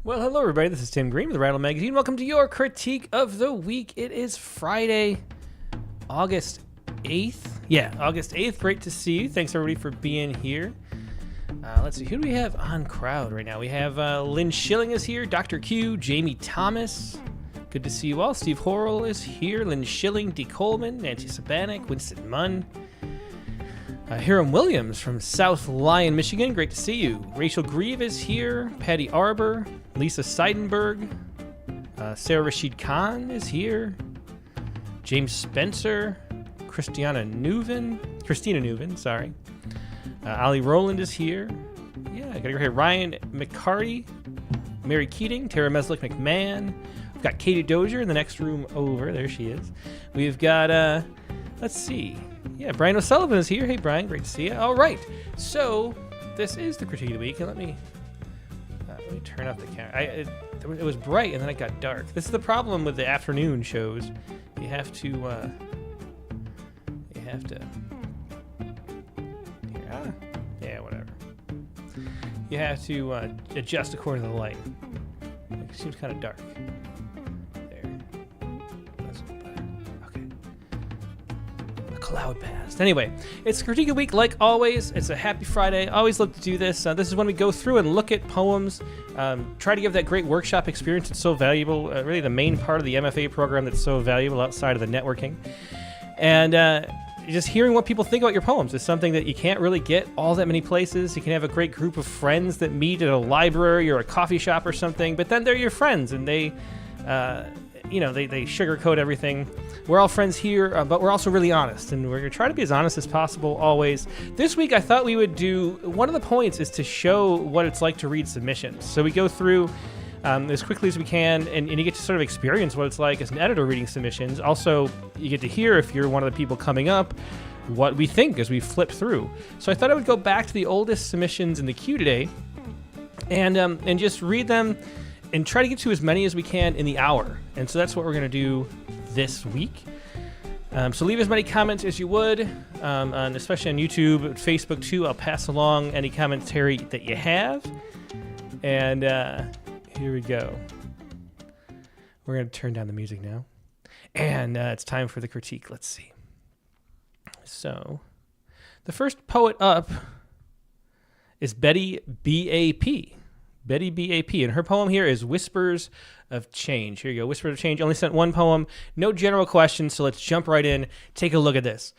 Well, hello, everybody. This is Tim Green with the Rattle Magazine. Welcome to your critique of the week. It is Friday, August 8th. Yeah, August 8th. Great to see you. Thanks, everybody, for being here. Let's see. Who do we have on crowd right now? We have Lynn Schilling is here. Dr. Q, Jamie Thomas. Good to see you all. Steve Horrell is here. Lynn Schilling, D. Coleman, Nancy Sabanek, Winston Munn. Hiram Williams from South Lyon, Michigan. Great to see you. Rachel Grieve is here. Patty Arbor. Lisa Seidenberg. Sarah Rashid Khan is here. James Spencer. Christina Newman, sorry. Ali Rowland is here. Yeah, I gotta go here. Ryan McCarty. Mary Keating. Tara Meslick McMahon. We've got Katie Dozier in the next room over. There she is. We've got, let's see. Yeah, Brian O'Sullivan is here. Hey, Brian, great to see you. All right, so this is the critique of the week, and let me turn off the camera. It was bright, and then it got dark. This is the problem with the afternoon shows. You have to, yeah, whatever. You have to adjust according to the light. It seems kind of dark. Cloud passed. Anyway, it's Critique of the Week like always. It's a happy Friday. I always love to do this. This is when we go through and look at poems, try to give that great workshop experience that's so valuable, really the main part of the MFA program that's so valuable outside of the networking. And just hearing what people think about your poems is something that you can't really get all that many places. You can have a great group of friends that meet at a library or a coffee shop or something, but then they're your friends and they sugarcoat everything. We're all friends here, but we're also really honest, and we're going to try to be as honest as possible always. This week, I thought we would do, one of the points is to show what it's like to read submissions. So we go through as quickly as we can, and you get to sort of experience what it's like as an editor reading submissions. Also, you get to hear, if you're one of the people coming up, what we think as we flip through. So I thought I would go back to the oldest submissions in the queue today and just read them and try to get to as many as we can in the hour. And so that's what we're going to do this week. So leave as many comments as you would, and especially on YouTube, Facebook too. I'll pass along any commentary that you have. And here we go. We're going to turn down the music now. And it's time for the critique. Let's see. So the first poet up is Betty B.A.P. Betty B.A.P. And her poem here is Whispers of Change. Here you go. Whispers of Change. Only sent one poem. No general questions, so let's jump right in. Take a look at this.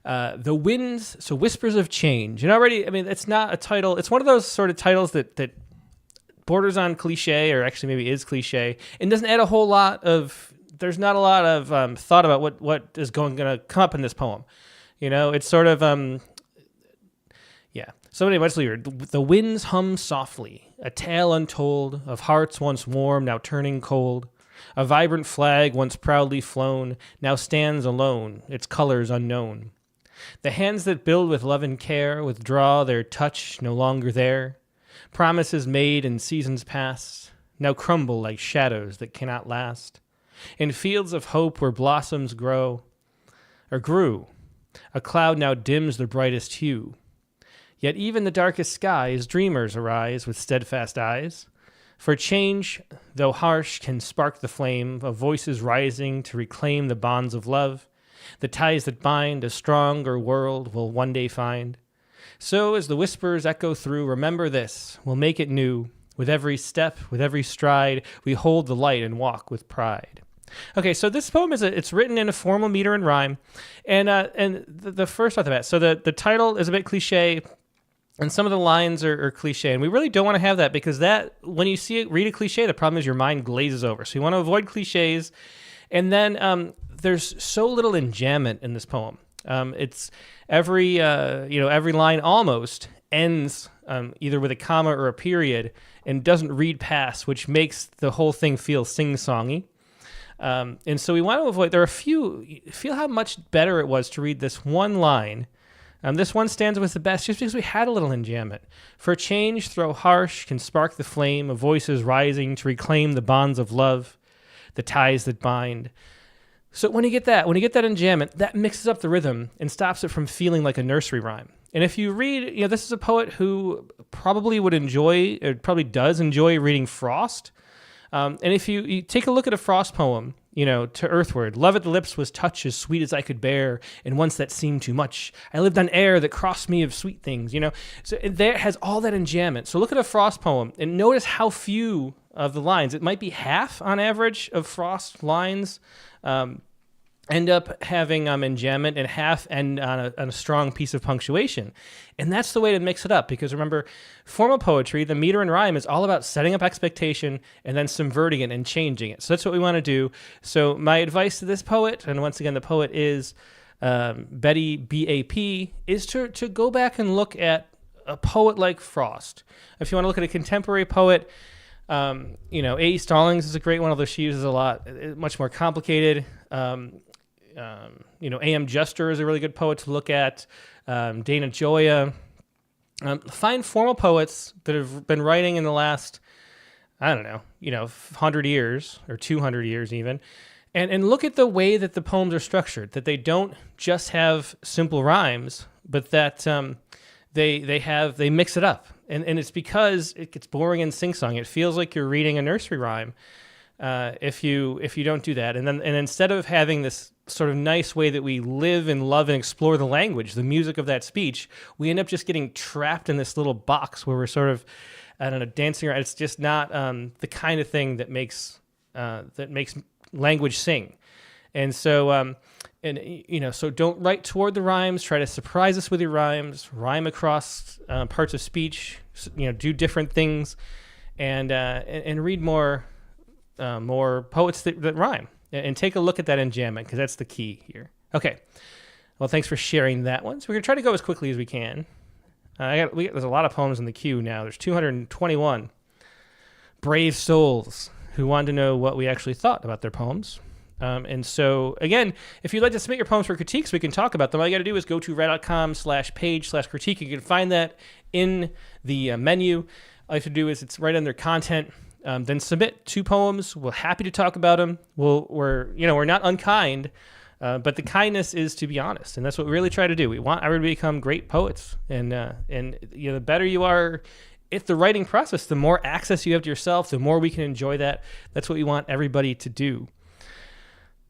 The Winds, so Whispers of Change. And already, I mean, it's not a title. It's one of those sort of titles that borders on cliche, or actually maybe is cliche, and doesn't add a whole lot of, there's not a lot of thought about what is going to come up in this poem. You know, it's sort of, yeah. So anyway, let's leave it. The winds hum softly, a tale untold of hearts once warm, now turning cold. A vibrant flag once proudly flown, now stands alone, its colors unknown. The hands that build with love and care withdraw their touch no longer there. Promises made in seasons past now crumble like shadows that cannot last. In fields of hope where blossoms grew, a cloud now dims the brightest hue. Yet even the darkest skies, dreamers arise with steadfast eyes. For change, though harsh, can spark the flame of voices rising to reclaim the bonds of love. The ties that bind a stronger world will one day find. So as the whispers echo through, remember this, we'll make it new. With every step, with every stride, we hold the light and walk with pride. Okay, so this poem it's written in a formal meter and rhyme, and the first off the bat. So the title is a bit cliche. And some of the lines are cliche, and we really don't want to have that, because that, when you see it, read a cliche, the problem is your mind glazes over. So you want to avoid cliches. And then there's so little enjambment in this poem. It's every line almost ends either with a comma or a period and doesn't read past, which makes the whole thing feel sing-songy. And so we want to avoid, feel how much better it was to read this one line. This one stands with the best just because we had a little enjambment. For change, though harsh, can spark the flame of voices rising to reclaim the bonds of love, the ties that bind. So when you get that enjambment, that mixes up the rhythm and stops it from feeling like a nursery rhyme. And if you read, this is a poet who probably would enjoy, or probably does enjoy reading Frost. And if you take a look at a Frost poem, to earthward, love at the lips was touch as sweet as I could bear, and once that seemed too much. I lived on air that crossed me of sweet things, So there has all that enjambment. So look at a Frost poem and notice how few of the lines, it might be half on average of Frost lines, end up having enjambment, and half end on a strong piece of punctuation. And that's the way to mix it up, because remember, formal poetry, the meter and rhyme, is all about setting up expectation and then subverting it and changing it. So that's what we want to do. So my advice to this poet, and once again, the poet is Betty, B-A-P, is to go back and look at a poet like Frost. If you want to look at a contemporary poet, A.E. Stallings is a great one, although she uses a lot, much more complicated. A.M. Juster is a really good poet to look at. Dana Gioia. Find formal poets that have been writing in the last, 100 years or 200 years even, and look at the way that the poems are structured, that they don't just have simple rhymes, but that they mix it up. And it's because it gets boring and sing-song. It feels like you're reading a nursery rhyme if you don't do that. And instead of having this sort of nice way that we live and love and explore the language, the music of that speech, we end up just getting trapped in this little box where we're sort of, dancing around. It's just not the kind of thing that makes language sing. And so, so don't write toward the rhymes. Try to surprise us with your rhymes. Rhyme across parts of speech. Do different things, and read more poets that rhyme. And take a look at that enjambment, because that's the key here. Okay. Well, thanks for sharing that one. So we're going to try to go as quickly as we can. There's a lot of poems in the queue now. There's 221 brave souls who wanted to know what we actually thought about their poems. And so, again, if you'd like to submit your poems for critiques, we can talk about them. All you got to do is go to reddit.com/page/critique. You can find that in the menu. All you have to do is it's right under content. Then submit 2 poems. We're happy to talk about them. We're not unkind, but the kindness is to be honest, and that's what we really try to do. We want everybody to become great poets, and the better you are at the writing process, the more access you have to yourself, the more we can enjoy that. That's what we want everybody to do.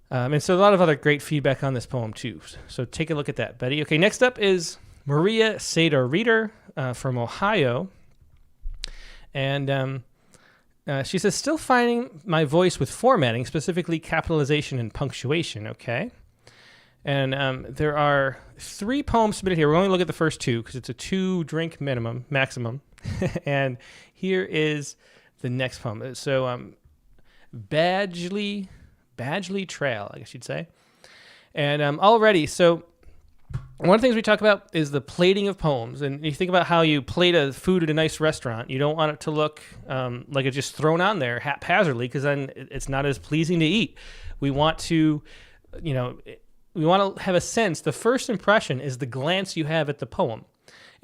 And so a lot of other great feedback on this poem too. So take a look at that, Betty. Okay, next up is Maria Seda Reader from Ohio, and she says, still finding my voice with formatting, specifically capitalization and punctuation, okay? And there are 3 poems submitted here. We're going to look at the first 2 because it's a 2-drink maximum. And here is the next poem. So Badgley Trail, I guess you'd say. And so one of the things we talk about is the plating of poems. And you think about how you plate a food at a nice restaurant. You don't want it to look like it's just thrown on there haphazardly, because then it's not as pleasing to eat. We want to, have a sense. The first impression is the glance you have at the poem.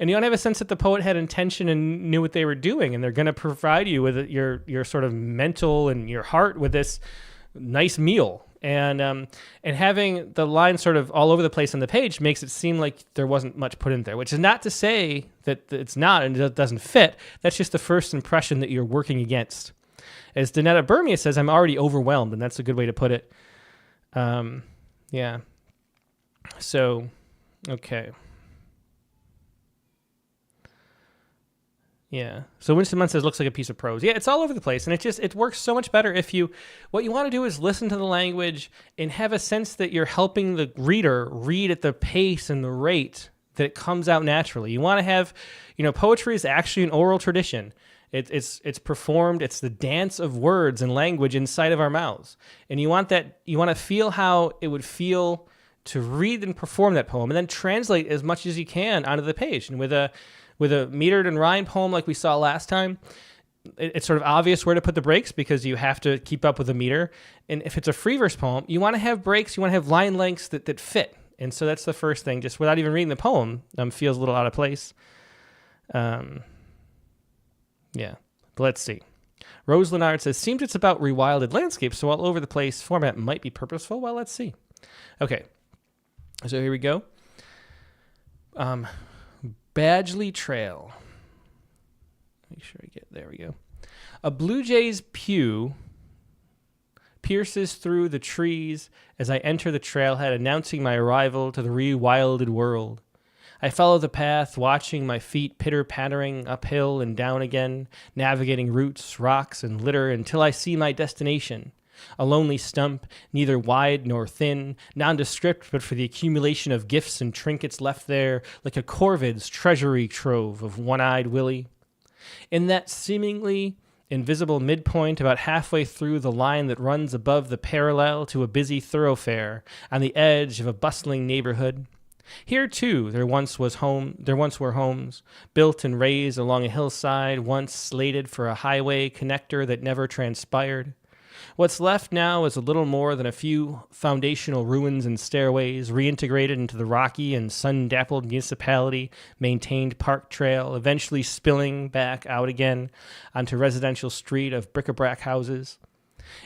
And you want to have a sense that the poet had intention and knew what they were doing. And they're going to provide you with your sort of mental and your heart with this nice meal. And having the line sort of all over the place on the page makes it seem like there wasn't much put in there, which is not to say that it's not and it doesn't fit. That's just the first impression that you're working against. As Danetta Burmia says, I'm already overwhelmed, and that's a good way to put it. Yeah. So, okay. Yeah. So Winston Munn says, looks like a piece of prose. Yeah, it's all over the place. And it works so much better if what you want to do is listen to the language and have a sense that you're helping the reader read at the pace and the rate that it comes out naturally. You want to have, poetry is actually an oral tradition. It's performed. It's the dance of words and language inside of our mouths. And you want to feel how it would feel to read and perform that poem, and then translate as much as you can onto the page. And with a metered and rhymed poem like we saw last time, it's sort of obvious where to put the breaks because you have to keep up with the meter. And if it's a free verse poem, you want to have breaks, you want to have line lengths that fit. And so that's the first thing, just without even reading the poem, feels a little out of place. Yeah, but let's see. Rose Leonard says, seems it's about rewilded landscapes, so all over the place format might be purposeful. Well, let's see. Okay, so here we go. Badgley Trail. Make sure I get, there we go. A blue jay's pew pierces through the trees as I enter the trailhead, announcing my arrival to the rewilded world. I follow the path, watching my feet pitter-pattering uphill and down again, navigating roots, rocks, and litter until I see my destination. A lonely stump, neither wide nor thin, nondescript but for the accumulation of gifts and trinkets left there, like a corvid's treasury trove of one-eyed Willie. In that seemingly invisible midpoint, about halfway through the line that runs above the parallel to a busy thoroughfare, on the edge of a bustling neighborhood. Here, too, there once were homes, built and raised along a hillside, once slated for a highway connector that never transpired. What's left now is a little more than a few foundational ruins and stairways reintegrated into the rocky and sun-dappled municipality-maintained park trail, eventually spilling back out again onto residential street of bric-a-brac houses.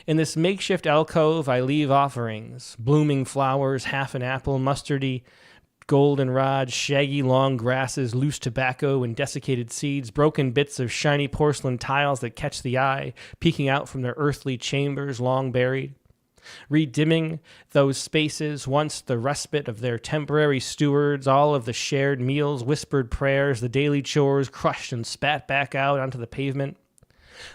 In this makeshift alcove, I leave offerings, blooming flowers, half an apple, mustardy, goldenrod, shaggy long grasses, loose tobacco, and desiccated seeds, broken bits of shiny porcelain tiles that catch the eye, peeking out from their earthly chambers long buried. Redimming those spaces, once the respite of their temporary stewards, all of the shared meals, whispered prayers, the daily chores crushed and spat back out onto the pavement.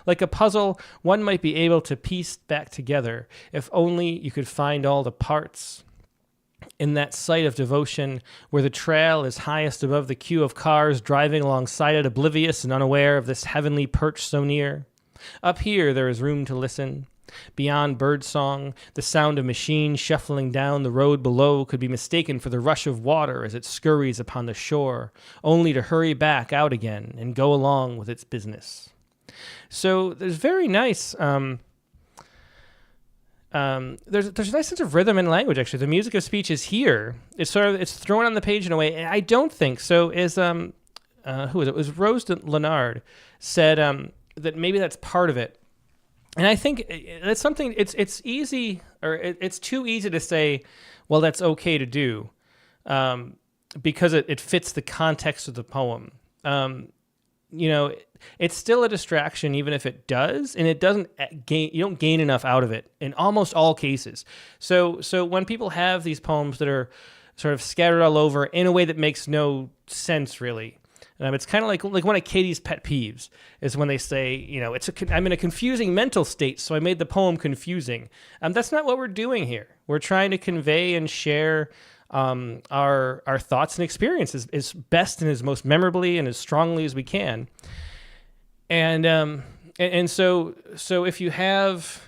Like a puzzle, one might be able to piece back together, if only you could find all the parts. In that site of devotion, where the trail is highest above the queue of cars driving alongside it, oblivious and unaware of this heavenly perch so near. Up here there is room to listen. Beyond birdsong, the sound of machines shuffling down the road below could be mistaken for the rush of water as it scurries upon the shore, only to hurry back out again and go along with its business. So there's very nice... there's a nice sense of rhythm and language. Actually, the music of speech is here. It's thrown on the page in a way. And I don't think so. Who is it? It was Rose Leonard said that maybe that's part of it. And I think that's something. It's easy, or it's too easy to say, well, that's okay to do, because it fits the context of the poem. It's still a distraction, even if it does, and it doesn't gain. You don't gain enough out of it in almost all cases. So when people have these poems that are sort of scattered all over in a way that makes no sense, really, it's kind of like one of Katie's pet peeves is when they say, I'm in a confusing mental state, so I made the poem confusing. That's not what we're doing here. We're trying to convey and share our thoughts and experiences as best and as most memorably and as strongly as we can. And so if you have,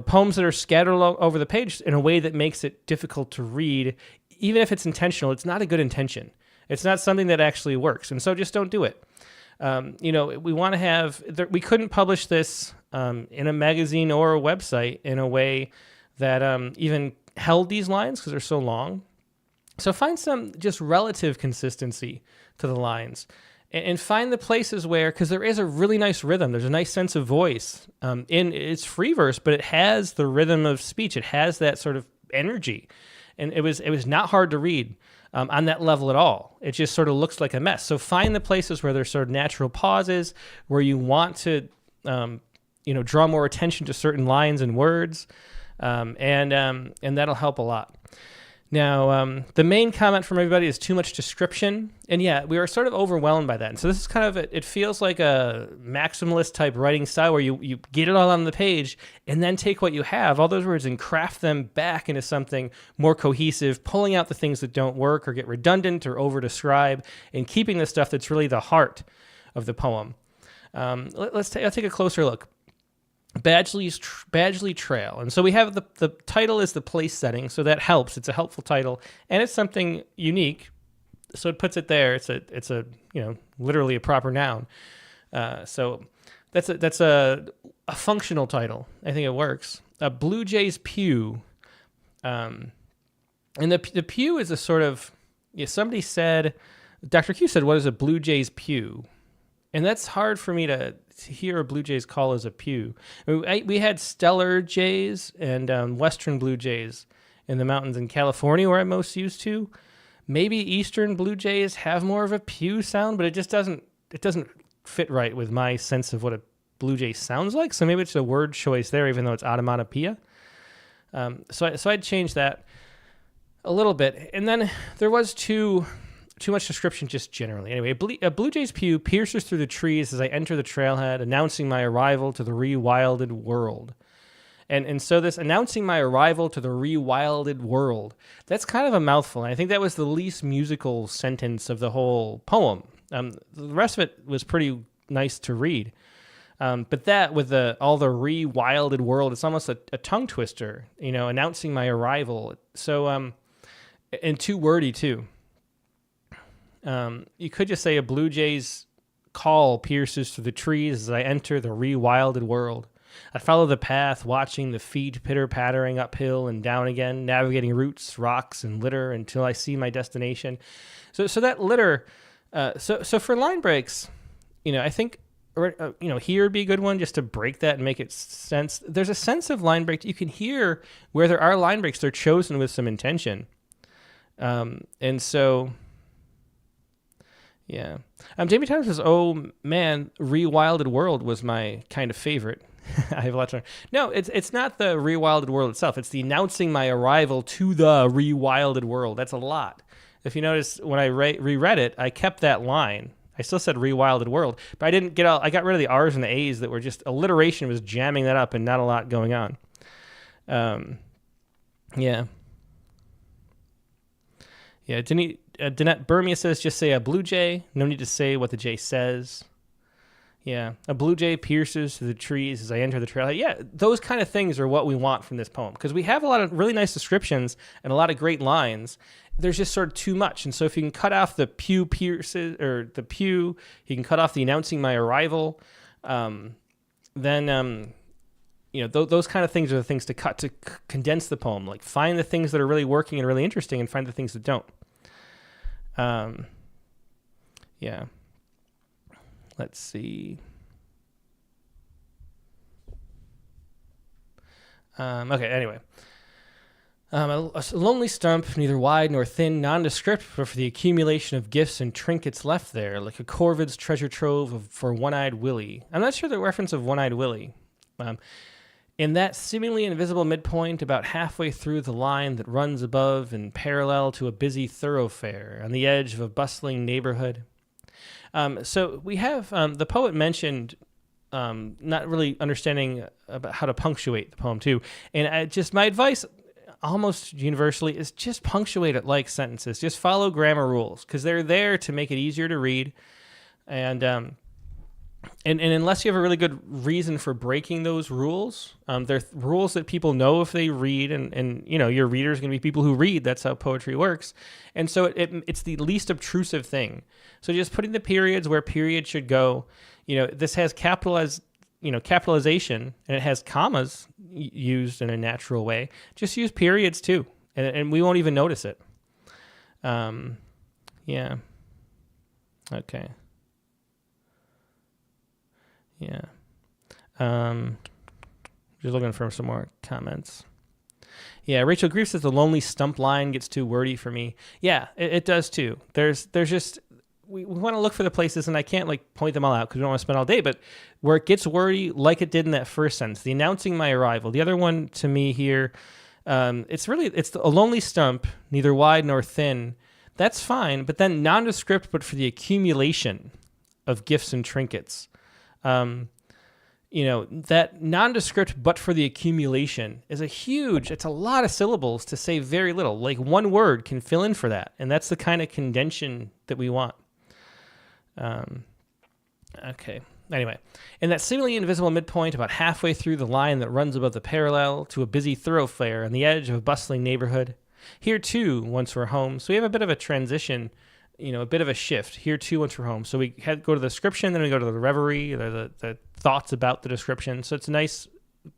poems that are scattered over the page in a way that makes it difficult to read, even if it's intentional, it's not a good intention. It's not something that actually works. And so just don't do it. We want to have, we couldn't publish this in a magazine or a website in a way that even held these lines because they're so long. So find some just relative consistency to the lines. And find the places where, because there is a really nice rhythm, there's a nice sense of voice. It's free verse, but it has the rhythm of speech. It has that sort of energy. And it was not hard to read on that level at all. It just sort of looks like a mess. So find the places where there's sort of natural pauses, where you want to, draw more attention to certain lines and words, and that'll help a lot. Now, the main comment from everybody is too much description. And yeah, we are sort of overwhelmed by that. And so this is kind of, it feels like a maximalist type writing style where you get it all on the page and then take what you have, all those words, and craft them back into something more cohesive, pulling out the things that don't work or get redundant or over-describe, and keeping the stuff that's really the heart of the poem. Let's take a closer look. Badgley Trail. And so we have the title is the place setting, so that helps. It's a helpful title, and it's something unique, so it puts it there. It's a literally a proper noun. So that's a functional title. I think it works. A Blue Jay's Pew. And the pew is a sort of, somebody said, Dr. Q said, what is a Blue Jay's pew? And that's hard for me to hear a Blue Jays call as a pew. We had Stellar Jays and Western Blue Jays in the mountains in California where I'm most used to. Maybe eastern blue jays have more of a pew sound, but it doesn't fit right with my sense of what a blue jay sounds like. So maybe it's a word choice there, even though it's onomatopoeia. So I'd change that a little bit. And then there was too much description just generally. Anyway, a blue jay's pew pierces through the trees as I enter the trailhead, announcing my arrival to the rewilded world. And so this announcing my arrival to the rewilded world, that's kind of a mouthful. And I think that was the least musical sentence of the whole poem. The rest of it was pretty nice to read. But that with all the rewilded world, it's almost a tongue twister, announcing my arrival. So, and too wordy too. You could just say a blue jay's call pierces through the trees as I enter the rewilded world. I follow the path, watching the feet pitter-pattering uphill and down again, navigating roots, rocks, and litter until I see my destination. So that litter, so for line breaks, I think, here would be a good one just to break that and make it sense. There's a sense of line break. You can hear where there are line breaks, they're chosen with some intention. And so... yeah. Jamie Tyler says, oh, man, Rewilded World was my kind of favorite. I have a lot to learn. No, it's not the Rewilded World itself. It's the announcing my arrival to the Rewilded World. That's a lot. If you notice, when I reread it, I kept that line. I still said Rewilded World, but I got rid of the R's and the A's that were just alliteration was jamming that up and not a lot going on. Yeah. Yeah, Danette Burmia says, just say a blue jay. No need to say what the jay says. Yeah, a blue jay pierces through the trees as I enter the trail. Yeah, those kind of things are what we want from this poem, because we have a lot of really nice descriptions and a lot of great lines. There's just sort of too much. And so if you can cut off the pew pierces, or the pew, you can cut off the announcing my arrival, then, those kind of things are the things to cut to condense the poem. Like find the things that are really working and really interesting and find the things that don't. Yeah. Let's see. Okay, anyway. A lonely stump, neither wide nor thin, nondescript, but for the accumulation of gifts and trinkets left there, like a corvid's treasure trove for One-Eyed Willie. I'm not sure the reference of One-Eyed Willie. In that seemingly invisible midpoint, about halfway through the line that runs above and parallel to a busy thoroughfare on the edge of a bustling neighborhood. So we have, the poet mentioned not really understanding about how to punctuate the poem too. And my advice almost universally is just punctuate it like sentences. Just follow grammar rules because they're there to make it easier to read. And unless you have a really good reason for breaking those rules, they're rules that people know if they read, and your readers are going to be people who read. That's how poetry works. And so it's the least obtrusive thing. So just putting the periods where period should go. This has capitalization, and it has commas used in a natural way. Just use periods too, and we won't even notice it. Yeah. Okay. Yeah. Just looking for some more comments. Yeah, Rachel Grief says the lonely stump line gets too wordy for me. Yeah, it does too. There's just we want to look for the places, and I can't point them all out because we don't want to spend all day, but where it gets wordy like it did in that first sentence, the announcing my arrival. The other one to me here, it's a lonely stump, neither wide nor thin. That's fine, but then nondescript, but for the accumulation of gifts and trinkets. That nondescript but for the accumulation is it's a lot of syllables to say very little. Like one word can fill in for that. And that's the kind of condension that we want. Okay. Anyway, in that seemingly invisible midpoint, about halfway through the line that runs above the parallel to a busy thoroughfare on the edge of a bustling neighborhood, here too, once we're home. So we have a bit of a transition, a bit of a shift. Here too, once we're home. So we go to the description, then we go to the reverie, the thoughts about the description. So it's a nice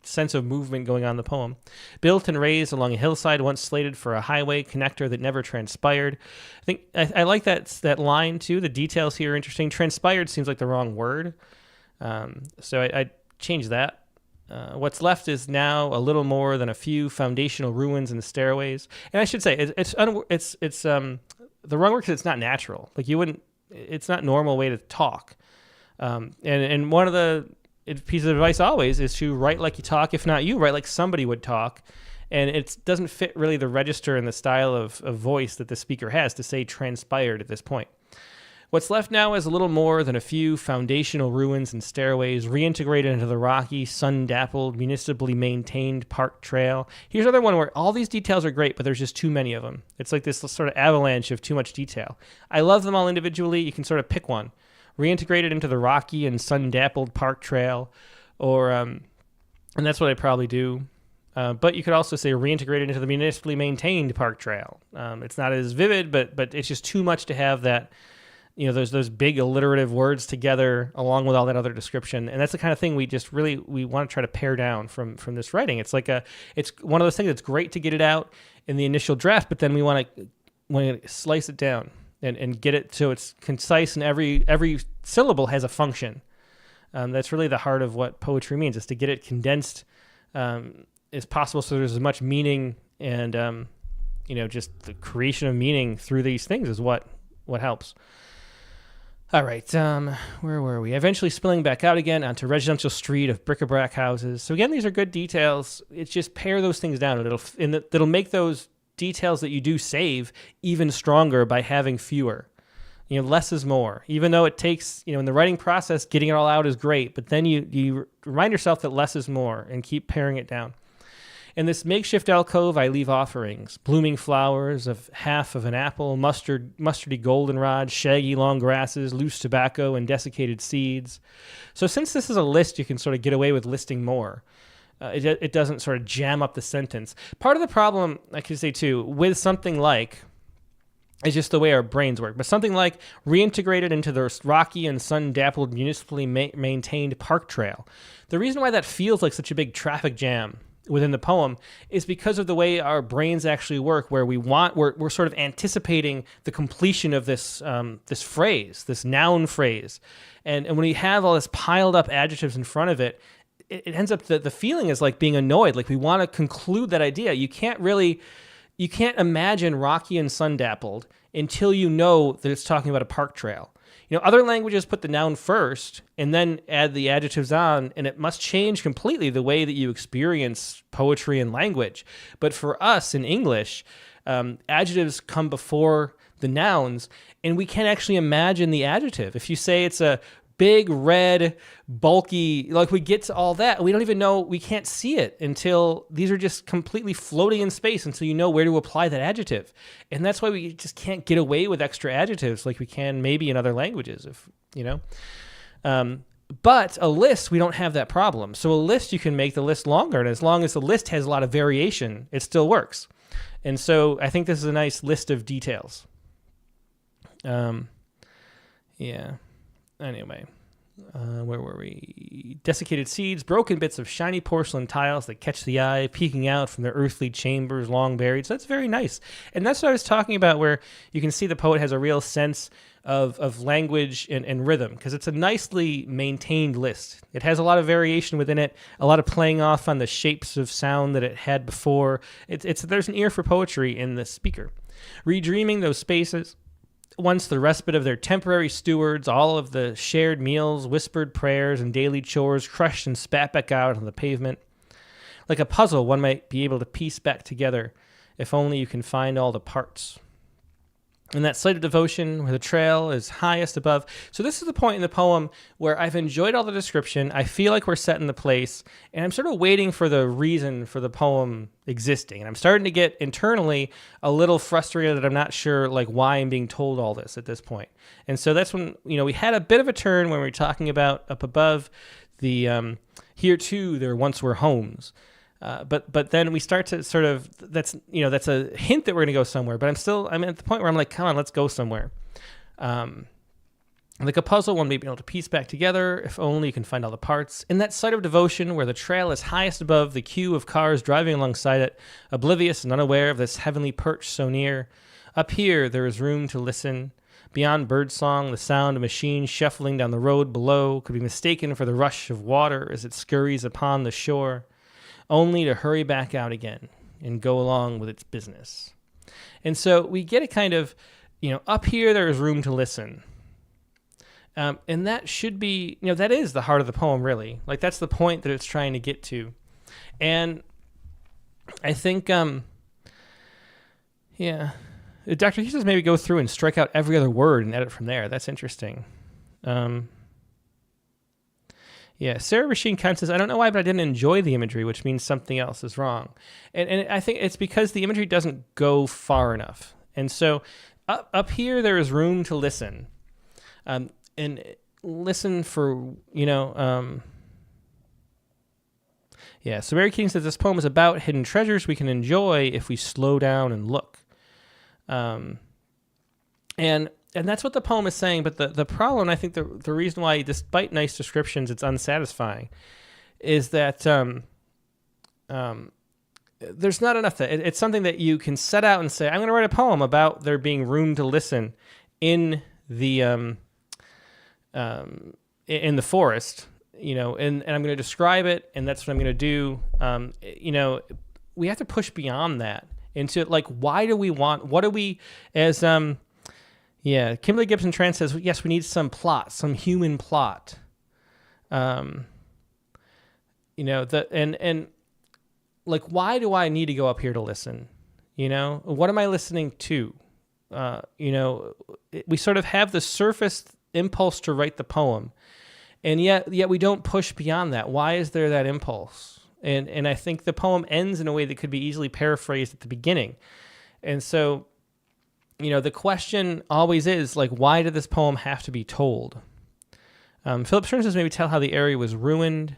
sense of movement going on in the poem. Built and raised along a hillside once slated for a highway connector that never transpired. I think I like that line too. The details here are interesting. Transpired seems like the wrong word. So I changed that. What's left is now a little more than a few foundational ruins and stairways. And I should say it's the wrong word because it's not natural. Like you wouldn't. It's not normal way to talk. And one of the pieces of advice always is to write like you talk. If not you, write like somebody would talk. And it doesn't fit really the register and the style of voice that the speaker has to say transpired at this point. What's left now is a little more than a few foundational ruins and stairways reintegrated into the rocky, sun-dappled, municipally maintained park trail. Here's another one where all these details are great, but there's just too many of them. It's like this sort of avalanche of too much detail. I love them all individually. You can sort of pick one. Reintegrated into the rocky and sun-dappled park trail, or and that's what I probably do. But you could also say reintegrated into the municipally maintained park trail. It's not as vivid, but it's just too much to have that, those big alliterative words together along with all that other description. And that's the kind of thing we want to try to pare down from this writing. It's it's one of those things that's great to get it out in the initial draft, but then we want to slice it down and get it so it's concise and every syllable has a function. That's really the heart of what poetry means, is to get it condensed as possible so there's as much meaning and, just the creation of meaning through these things is what helps. All right, where were we? Eventually spilling back out again onto residential street of bric-a-brac houses. So again, these are good details. It's just pare those things down. It'll make those details that you do save even stronger by having fewer. Less is more. Even though it takes, in the writing process, getting it all out is great, but then you remind yourself that less is more and keep paring it down. In this makeshift alcove, I leave offerings, blooming flowers of half of an apple, mustardy goldenrod, shaggy long grasses, loose tobacco, and desiccated seeds. So since this is a list, you can sort of get away with listing more. It doesn't sort of jam up the sentence. Part of the problem, I could say too, with something like, is just the way our brains work, but something like reintegrated into the rocky and sun-dappled municipally maintained park trail. The reason why that feels like such a big traffic jam within the poem is because of the way our brains actually work, where we're sort of anticipating the completion of this phrase, this noun phrase. And when we have all this piled up adjectives in front of it, it ends up the feeling is like being annoyed. Like we want to conclude that idea. You can't imagine rocky and sun-dappled until you know that it's talking about a park trail. Other languages put the noun first and then add the adjectives on, and it must change completely the way that you experience poetry and language. But for us in English, adjectives come before the nouns, and we can't actually imagine the adjective. If you say it's a big, red, bulky, like we get to all that, we don't even know, we can't see it until these are just completely floating in space until you know where to apply that adjective. And that's why we just can't get away with extra adjectives like we can maybe in other languages, but a list, we don't have that problem. So a list, you can make the list longer, and as long as the list has a lot of variation, it still works. And so I think this is a nice list of details. Anyway, where were we? Desiccated seeds, broken bits of shiny porcelain tiles that catch the eye, peeking out from their earthly chambers long buried. So that's very nice. And that's what I was talking about, where you can see the poet has a real sense of language and rhythm, because it's a nicely maintained list. It has a lot of variation within it, a lot of playing off on the shapes of sound that it had before. There's an ear for poetry in the speaker. Redreaming those spaces, once the respite of their temporary stewards, all of the shared meals, whispered prayers, and daily chores crushed and spat back out on the pavement. Like a puzzle one might be able to piece back together, if only you can find all the parts. And that site of devotion where the trail is highest above. So this is the point in the poem where I've enjoyed all the description. I feel like we're set in the place, and I'm sort of waiting for the reason for the poem existing. And I'm starting to get internally a little frustrated that I'm not sure like why I'm being told all this at this point. And so that's when, we had a bit of a turn when we were talking about up above the here too there once were homes. But then we start to sort of, that's a hint that we're going to go somewhere, but I'm at the point where I'm like, come on, let's go somewhere. Like a puzzle one may be able to piece back together, if only you can find all the parts. In that site of devotion where the trail is highest above the queue of cars driving alongside it, oblivious and unaware of this heavenly perch so near. Up here there is room to listen, Beyond birdsong, the sound of machines shuffling down the road below could be mistaken for the rush of water as it scurries upon the shore, only to hurry back out again and go along with its business. And so we get a kind of, up here there is room to listen. And that should be, that is the heart of the poem, really. Like, that's the point that it's trying to get to. And I think, Dr. He says maybe go through and strike out every other word and edit from there. That's interesting. Sarah Rasheen Khan says, I don't know why, but I didn't enjoy the imagery, which means something else is wrong. And I think it's because the imagery doesn't go far enough. And so up here, there is room to listen. And listen for, So Mary King says this poem is about hidden treasures we can enjoy if we slow down and look. And that's what the poem is saying, but the problem, I think the reason why, despite nice descriptions, it's unsatisfying, is that there's not enough. It's something that you can set out and say, I'm going to write a poem about there being room to listen in the forest, and I'm going to describe it, and that's what I'm going to do. We have to push beyond that into, like, why do we want, what do we, as, Kimberly Gibson Tran says, yes, we need some plot, some human plot. Like, why do I need to go up here to listen? What am I listening to? We sort of have the surface impulse to write the poem, and yet we don't push beyond that. Why is there that impulse? And I think the poem ends in a way that could be easily paraphrased at the beginning. And so, the question always is, like, why did this poem have to be told? Philip Stern says maybe tell how the area was ruined.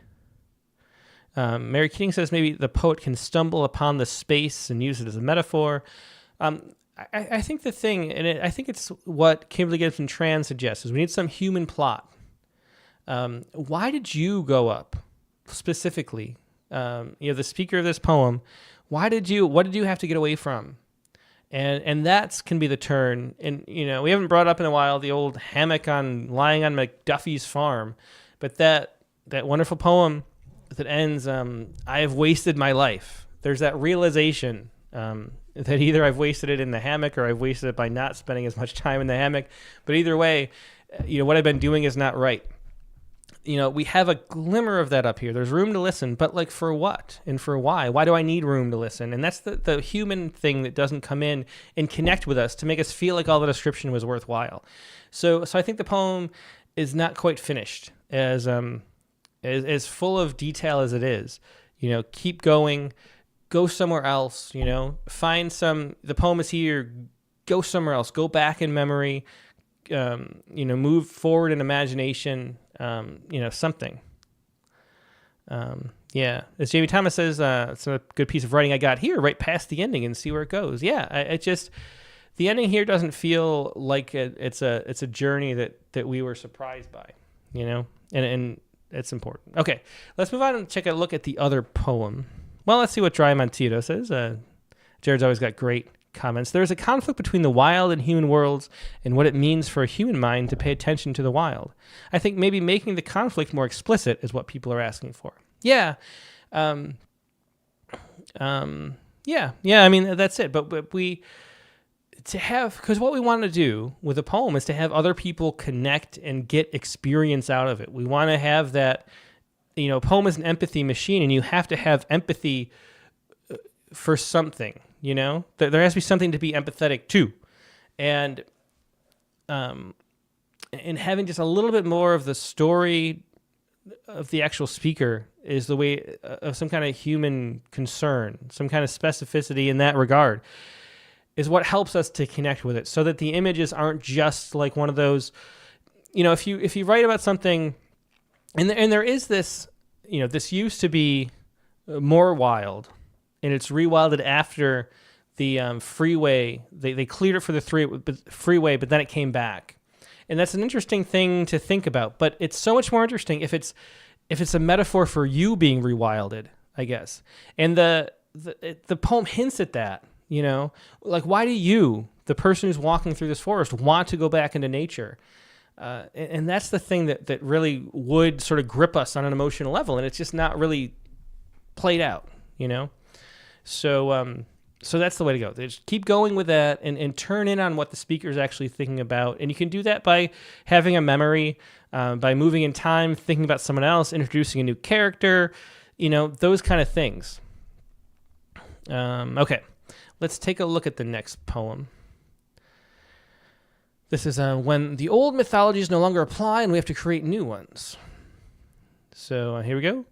Mary Keating says maybe the poet can stumble upon the space and use it as a metaphor. I think the thing, and I think it's what Kimberly Gibson Tran suggests, is we need some human plot. Why did you go up specifically? The speaker of this poem, what did you have to get away from? And that can be the turn. And, we haven't brought up in a while the old hammock lying on McDuffie's farm, but that wonderful poem that ends, I have wasted my life. There's that realization that either I've wasted it in the hammock or I've wasted it by not spending as much time in the hammock. But either way, what I've been doing is not right. We have a glimmer of that up here. There's room to listen, but, like, for what and for why? Why do I need room to listen? And that's the human thing that doesn't come in and connect with us to make us feel like all the description was worthwhile. So I think the poem is not quite finished as full of detail as it is. Keep going, go somewhere else. Find the poem is here. Go somewhere else. Go back in memory. Move forward in imagination. Something. As Jamie Thomas says, it's a good piece of writing I got here, right past the ending and see where it goes. The ending here doesn't feel like it's a journey that we were surprised by, and it's important. Okay, let's move on and take a look at the other poem. Well, let's see what Dry Montito says. Jared's always got great comments. There is a conflict between the wild and human worlds and what it means for a human mind to pay attention to the wild. I think maybe making the conflict more explicit is what people are asking for. I mean, that's it. But because what we want to do with a poem is to have other people connect and get experience out of it. We want to have that, a poem is an empathy machine, and you have to have empathy for something. There has to be something to be empathetic to, and having just a little bit more of the story of the actual speaker is the way of some kind of human concern, some kind of specificity in that regard, is what helps us to connect with it, so that the images aren't just like one of those, if you write about something, and there is this, this used to be more wild. And it's rewilded after the freeway. They cleared it for the freeway, but then it came back. And that's an interesting thing to think about. But it's so much more interesting if it's a metaphor for you being rewilded, I guess. And the poem hints at that. Like, why do you the person who's walking through this forest want to go back into nature. And that's the thing that really would sort of grip us on an emotional level, and it's just not really played out, you know? So that's the way to go. Just keep going with that and turn in on what the speaker is actually thinking about. And you can do that by having a memory, by moving in time, thinking about someone else, introducing a new character, you know, those kind of things. Okay, let's take a look at the next poem. This is when the old mythologies no longer apply and we have to create new ones. So here we go.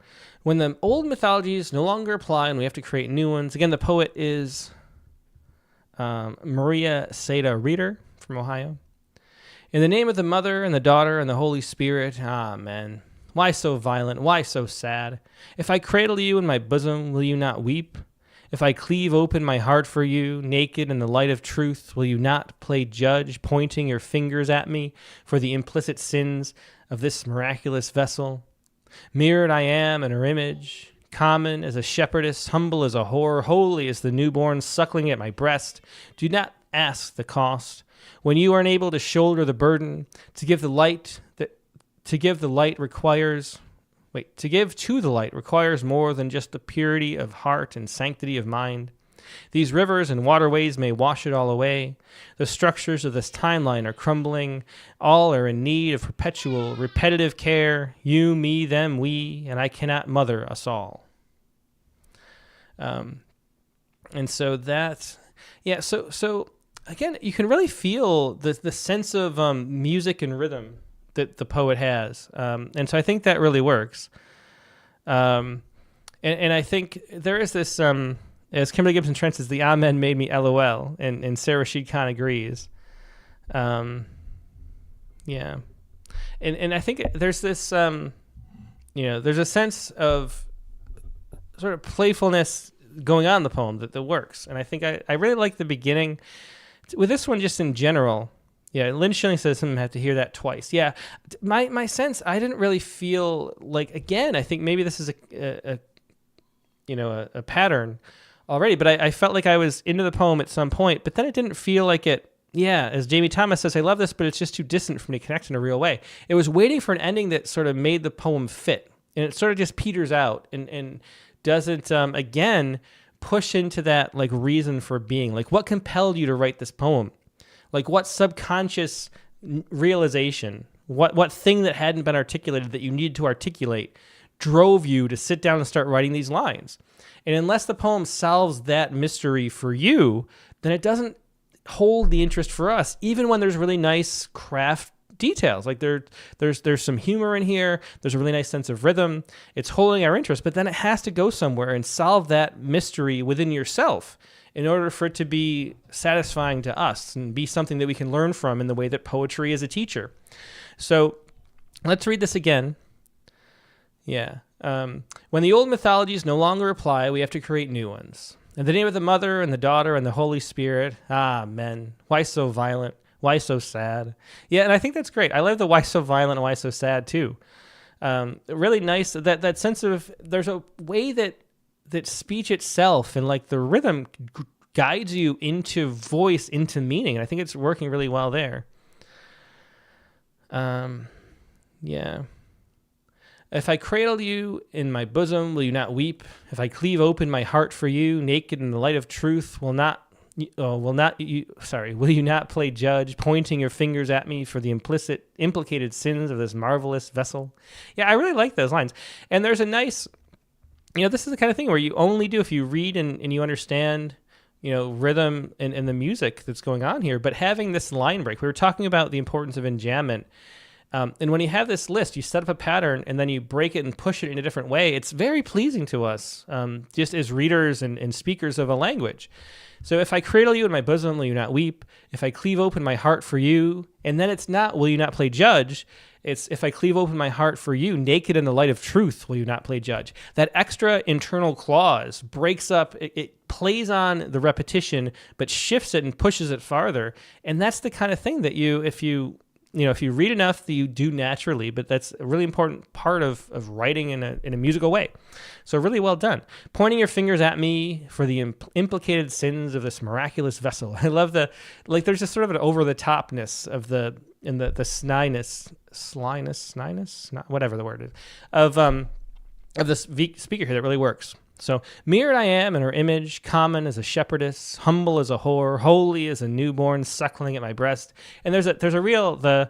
When the old mythologies no longer apply and we have to create new ones. Again, the poet is Maria Seda Reader from Ohio. In the name of the Mother and the Daughter and the Holy Spirit, amen. Why so violent? Why so sad? If I cradle you in my bosom, will you not weep? If I cleave open my heart for you, naked in the light of truth, will you not play judge, pointing your fingers at me for the implicit sins of this miraculous vessel? Mirrored I am in her image, common as a shepherdess, humble as a whore, holy as the newborn suckling at my breast. Do not ask the cost. When you are unable to shoulder the burden, to give to the light requires more than just the purity of heart and sanctity of mind. These rivers and waterways may wash it all away. The structures of this timeline are crumbling. All are in need of perpetual, repetitive care. You, me, them, we, and I cannot mother us all. And so that, yeah, so again, you can really feel the sense of music and rhythm that the poet has. And so I think that really works. And I think there is this, as Kimberly Gibson Trent says, the amen made me LOL, and Sarah Sheed Khan agrees. Yeah. And I think there's this, there's a sense of sort of playfulness going on in the poem that works. And I think I really like the beginning. With this one, just in general, yeah, Lynn Schilling says something, have to hear that twice. Yeah, my sense, I didn't really feel like, again, I think maybe this is a pattern already, but I felt like I was into the poem at some point, but then it didn't feel like it, yeah, as Jamie Thomas says, I love this, but it's just too distant for me to connect in a real way. It was waiting for an ending that sort of made the poem fit, and it sort of just peters out and doesn't, again, push into that like reason for being. Like, what compelled you to write this poem? Like, what subconscious realization, what thing that hadn't been articulated that you needed to articulate drove you to sit down and start writing these lines? And unless the poem solves that mystery for you, then it doesn't hold the interest for us, even when there's really nice craft details. Like there's some humor in here. There's a really nice sense of rhythm. It's holding our interest, but then it has to go somewhere and solve that mystery within yourself in order for it to be satisfying to us and be something that we can learn from in the way that poetry is a teacher. So let's read this again. Yeah. When the old mythologies no longer apply, we have to create new ones. In the name of the Mother and the Daughter and the Holy Spirit, amen. Why so violent? Why so sad? Yeah, and I think that's great. I love the why so violent and why so sad too. Really nice, that sense of, there's a way that speech itself and like the rhythm guides you into voice, into meaning. And I think it's working really well there. Yeah. If I cradle you in my bosom, will you not weep? If I cleave open my heart for you, naked in the light of truth, will you not play judge, pointing your fingers at me for the implicated sins of this marvelous vessel? Yeah, I really like those lines. And there's a nice, this is the kind of thing where you only do if you read and you understand, rhythm and the music that's going on here. But having this line break, we were talking about the importance of enjambment. And when you have this list, you set up a pattern and then you break it and push it in a different way. It's very pleasing to us, just as readers and speakers of a language. So if I cradle you in my bosom, will you not weep? If I cleave open my heart for you, and then it's not, will you not play judge? It's, if I cleave open my heart for you, naked in the light of truth, will you not play judge? That extra internal clause breaks up, it plays on the repetition, but shifts it and pushes it farther. And that's the kind of thing that if you if you read enough, you do naturally, but that's a really important part of writing in a musical way. So really well done. Pointing your fingers at me for the implicated sins of this miraculous vessel. I love there's just sort of an over-the-topness of the slyness, whatever the word is, of this speaker here that really works. So, mirrored I am in her image, common as a shepherdess, humble as a whore, holy as a newborn suckling at my breast. And there's a real, the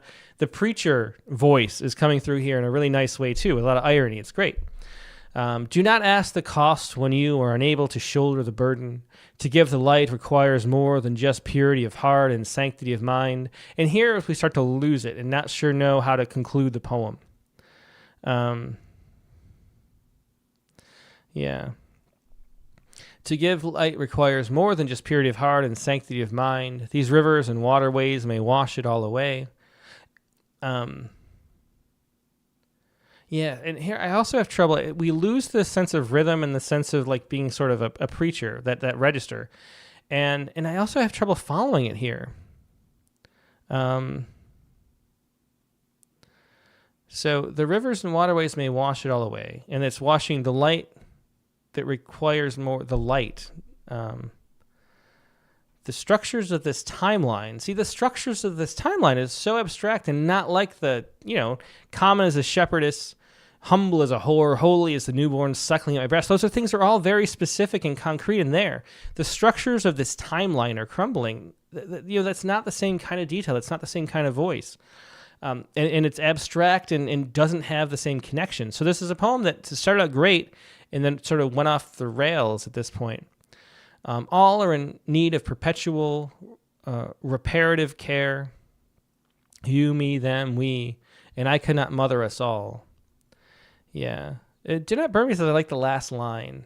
preacher voice is coming through here in a really nice way too, with a lot of irony. It's great. Do not ask the cost when you are unable to shoulder the burden. To give the light requires more than just purity of heart and sanctity of mind. And here we start to lose it and not sure know how to conclude the poem. Yeah. To give light requires more than just purity of heart and sanctity of mind. These rivers and waterways may wash it all away. Yeah, and here I also have trouble. We lose the sense of rhythm and the sense of like being sort of a preacher, that register. And I also have trouble following it here. So the rivers and waterways may wash it all away. And it's washing the light that requires more, the light. The structures of this timeline. See, the structures of this timeline is so abstract and not like the, common as a shepherdess, humble as a whore, holy as the newborn suckling at my breast. Those are things that are all very specific and concrete in there. The structures of this timeline are crumbling. That's not the same kind of detail. It's not the same kind of voice. And it's abstract and doesn't have the same connection. So this is a poem that started out great and then sort of went off the rails at this point. All are in need of perpetual reparative care. You, me, them, we, and I cannot mother us all. Yeah. Do not burn me says I like the last line.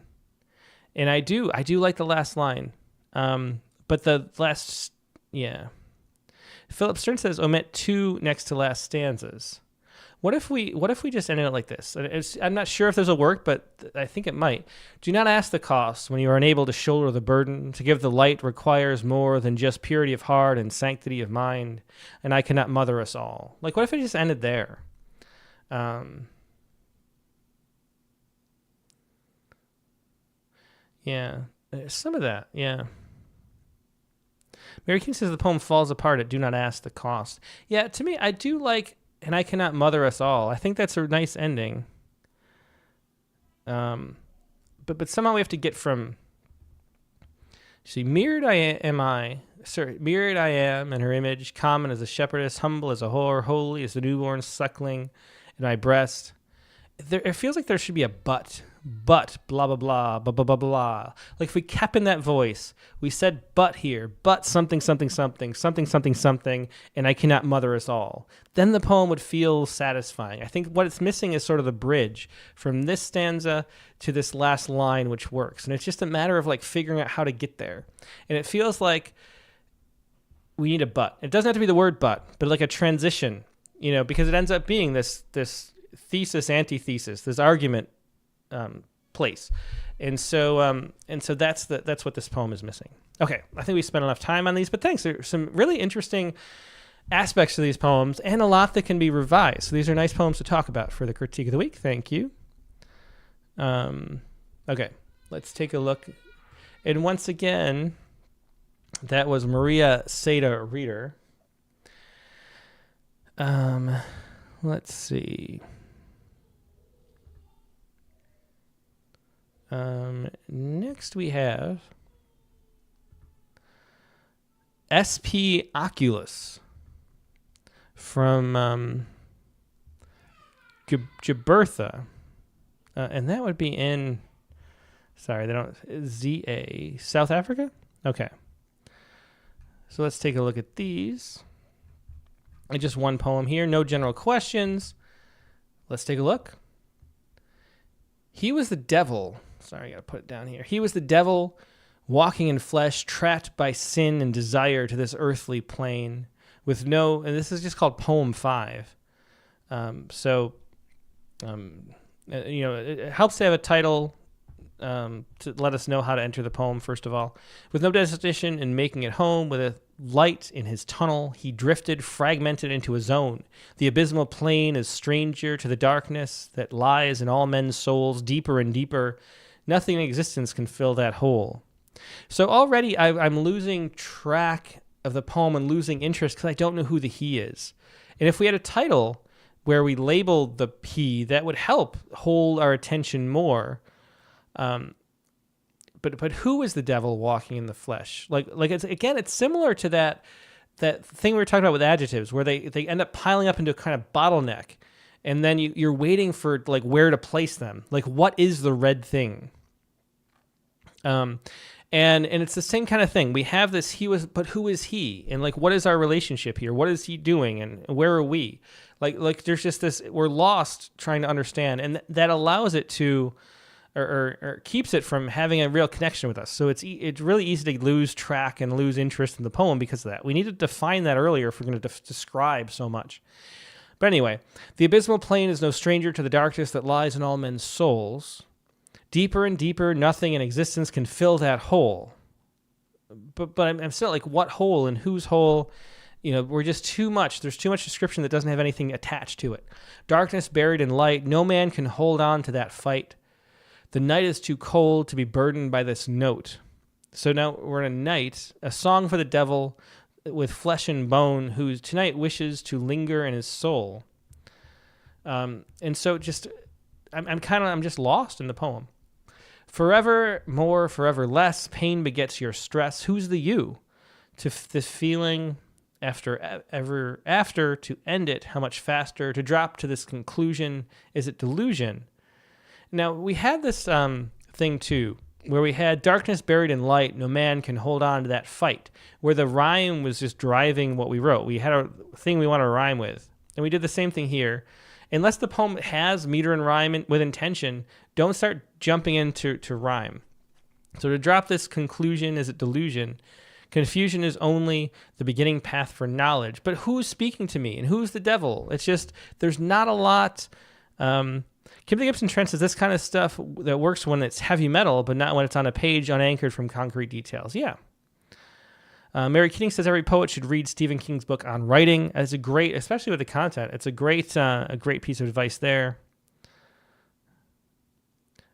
And I do like the last line. But the last, yeah. Philip Stern says omit 2 next to last stanzas. What if we just ended it like this? I'm not sure if there's a work, but I think it might. Do not ask the cost when you are unable to shoulder the burden. To give the light requires more than just purity of heart and sanctity of mind, and I cannot mother us all. Like, what if it just ended there? Yeah, some of that, yeah. Mary King says the poem falls apart at do not ask the cost. Yeah, to me, I do like... And I cannot mother us all. I think that's a nice ending. But somehow we have to get from... See, mirrored I am in her image, common as a shepherdess, humble as a whore, holy as the newborn suckling in my breast. It feels like there should be a but, blah, blah, blah, blah, blah, blah, blah. Like if we kept in that voice, we said but here, but something, something, something, something, something, something, and I cannot mother us all. Then the poem would feel satisfying. I think what it's missing is sort of the bridge from this stanza to this last line, which works. And it's just a matter of like figuring out how to get there. And it feels like we need a but. It doesn't have to be the word but like a transition, because it ends up being this thesis, antithesis, this argument place. And so that's what this poem is missing. Okay, I think we spent enough time on these, but thanks. There's some really interesting aspects to these poems and a lot that can be revised. So these are nice poems to talk about for the critique of the week. Thank you. Okay, let's take a look. And once again, that was Maria Seda Reader. Let's see. Next we have SP Oculus from Gibraltar, and that would be in ZA, South Africa. Okay, so let's take a look at these. Just one poem here, no general questions. Let's take a look. He was the devil. Sorry, I got to put it down here. He was the devil, walking in flesh, trapped by sin and desire to this earthly plane, with no, and this is just called Poem 5. It helps to have a title to let us know how to enter the poem, first of all. With no destination and making it home, with light in his tunnel, he drifted, fragmented into a zone. The abysmal plain is stranger to the darkness that lies in all men's souls, deeper and deeper. Nothing in existence can fill that hole. So already I'm losing track of the poem and losing interest because I don't know who the he is. And if we had a title where we labeled the he, that would help hold our attention more. But who is the devil walking in the flesh? Like it's similar to that thing we were talking about with adjectives, where they end up piling up into a kind of bottleneck, and then you're waiting for like where to place them. Like, what is the red thing? And it's the same kind of thing. We have this but who is he? And like, what is our relationship here? What is he doing? And where are we? Like there's just this, we're lost trying to understand, and that allows it to, or keeps it from having a real connection with us. So it's really easy to lose track and lose interest in the poem because of that. We need to define that earlier if we're going to describe so much. But anyway, the abysmal plain is no stranger to the darkness that lies in all men's souls. Deeper and deeper, nothing in existence can fill that hole. But I'm still like, what hole and whose hole? We're just too much. There's too much description that doesn't have anything attached to it. Darkness buried in light, no man can hold on to that fight. The night is too cold to be burdened by this note. So now we're in a night, a song for the devil with flesh and bone, who tonight wishes to linger in his soul. And so I'm just lost in the poem. Forever more, forever less, pain begets your stress. Who's the you? To this feeling after to end it, how much faster? To drop to this conclusion, is it delusion? Now, we had this thing, too, where we had darkness buried in light, no man can hold on to that fight, where the rhyme was just driving what we wrote. We had a thing we want to rhyme with, and we did the same thing here. Unless the poem has meter and rhyme with intention, don't start jumping into rhyme. So to drop this conclusion, is it delusion? Confusion is only the beginning path for knowledge. But who's speaking to me, and who's the devil? It's just, there's not a lot. Kimberly Gibson Trent says this kind of stuff that works when it's heavy metal, but not when it's on a page unanchored from concrete details. Yeah. Mary Keating says every poet should read Stephen King's book on writing. It's a great, especially with the content. It's a great piece of advice there.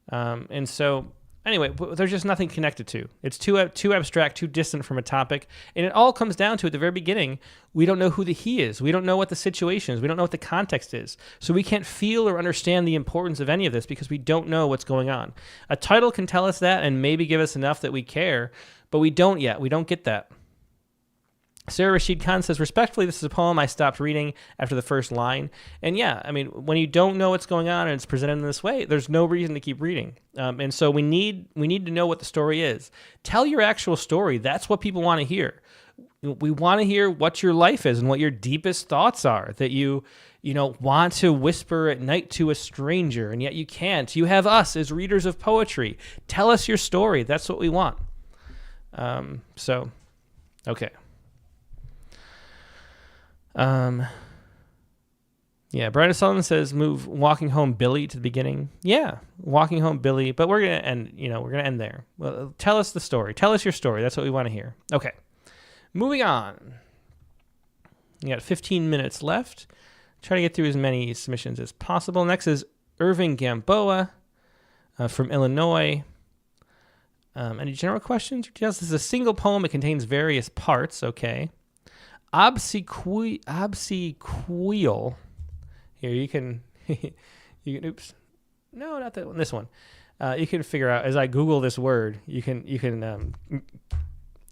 And so, anyway, there's just nothing connected to. It's too abstract, too distant from a topic, and it all comes down to, at the very beginning, we don't know who the he is. We don't know what the situation is. We don't know what the context is. So we can't feel or understand the importance of any of this because we don't know what's going on. A title can tell us that and maybe give us enough that we care, but we don't yet. We don't get that. Sarah Rashid Khan says, respectfully, this is a poem I stopped reading after the first line. And yeah, I mean, when you don't know what's going on and it's presented in this way, there's no reason to keep reading. And so we need to know what the story is. Tell your actual story. That's what people want to hear. We want to hear what your life is and what your deepest thoughts are, that you want to whisper at night to a stranger, and yet you can't. You have us as readers of poetry. Tell us your story. That's what we want. Okay. Yeah, Brian Sullivan says move Walking Home Billy to the beginning. Yeah, Walking Home Billy, but we're going to end there. Well, tell us the story. Tell us your story. That's what we want to hear. Okay. Moving on. You got 15 minutes left. Try to get through as many submissions as possible. Next is Irving Gamboa from Illinois. Any general questions? This is a single poem. It contains various parts. Okay. Obsequial. Here, you can, oops. No, not that one. This one. You can figure out, as I Google this word, you can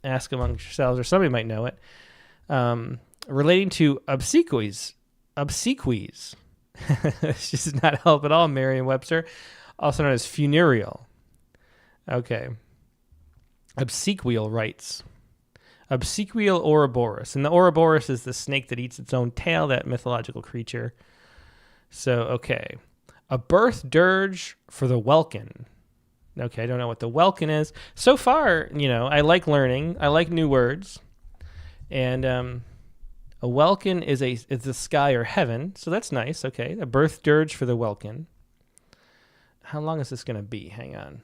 ask among yourselves, or somebody might know it. Relating to obsequies. This does not help at all, Merriam-Webster. Also known as funereal. Okay. Obsequial rites. Obsequial Ouroboros. And the Ouroboros is the snake that eats its own tail, that mythological creature. So, okay. A birth dirge for the welkin. Okay, I don't know what the welkin is. So far, I like learning. I like new words. And a welkin is the sky or heaven. So that's nice. Okay, a birth dirge for the welkin. How long is this going to be? Hang on.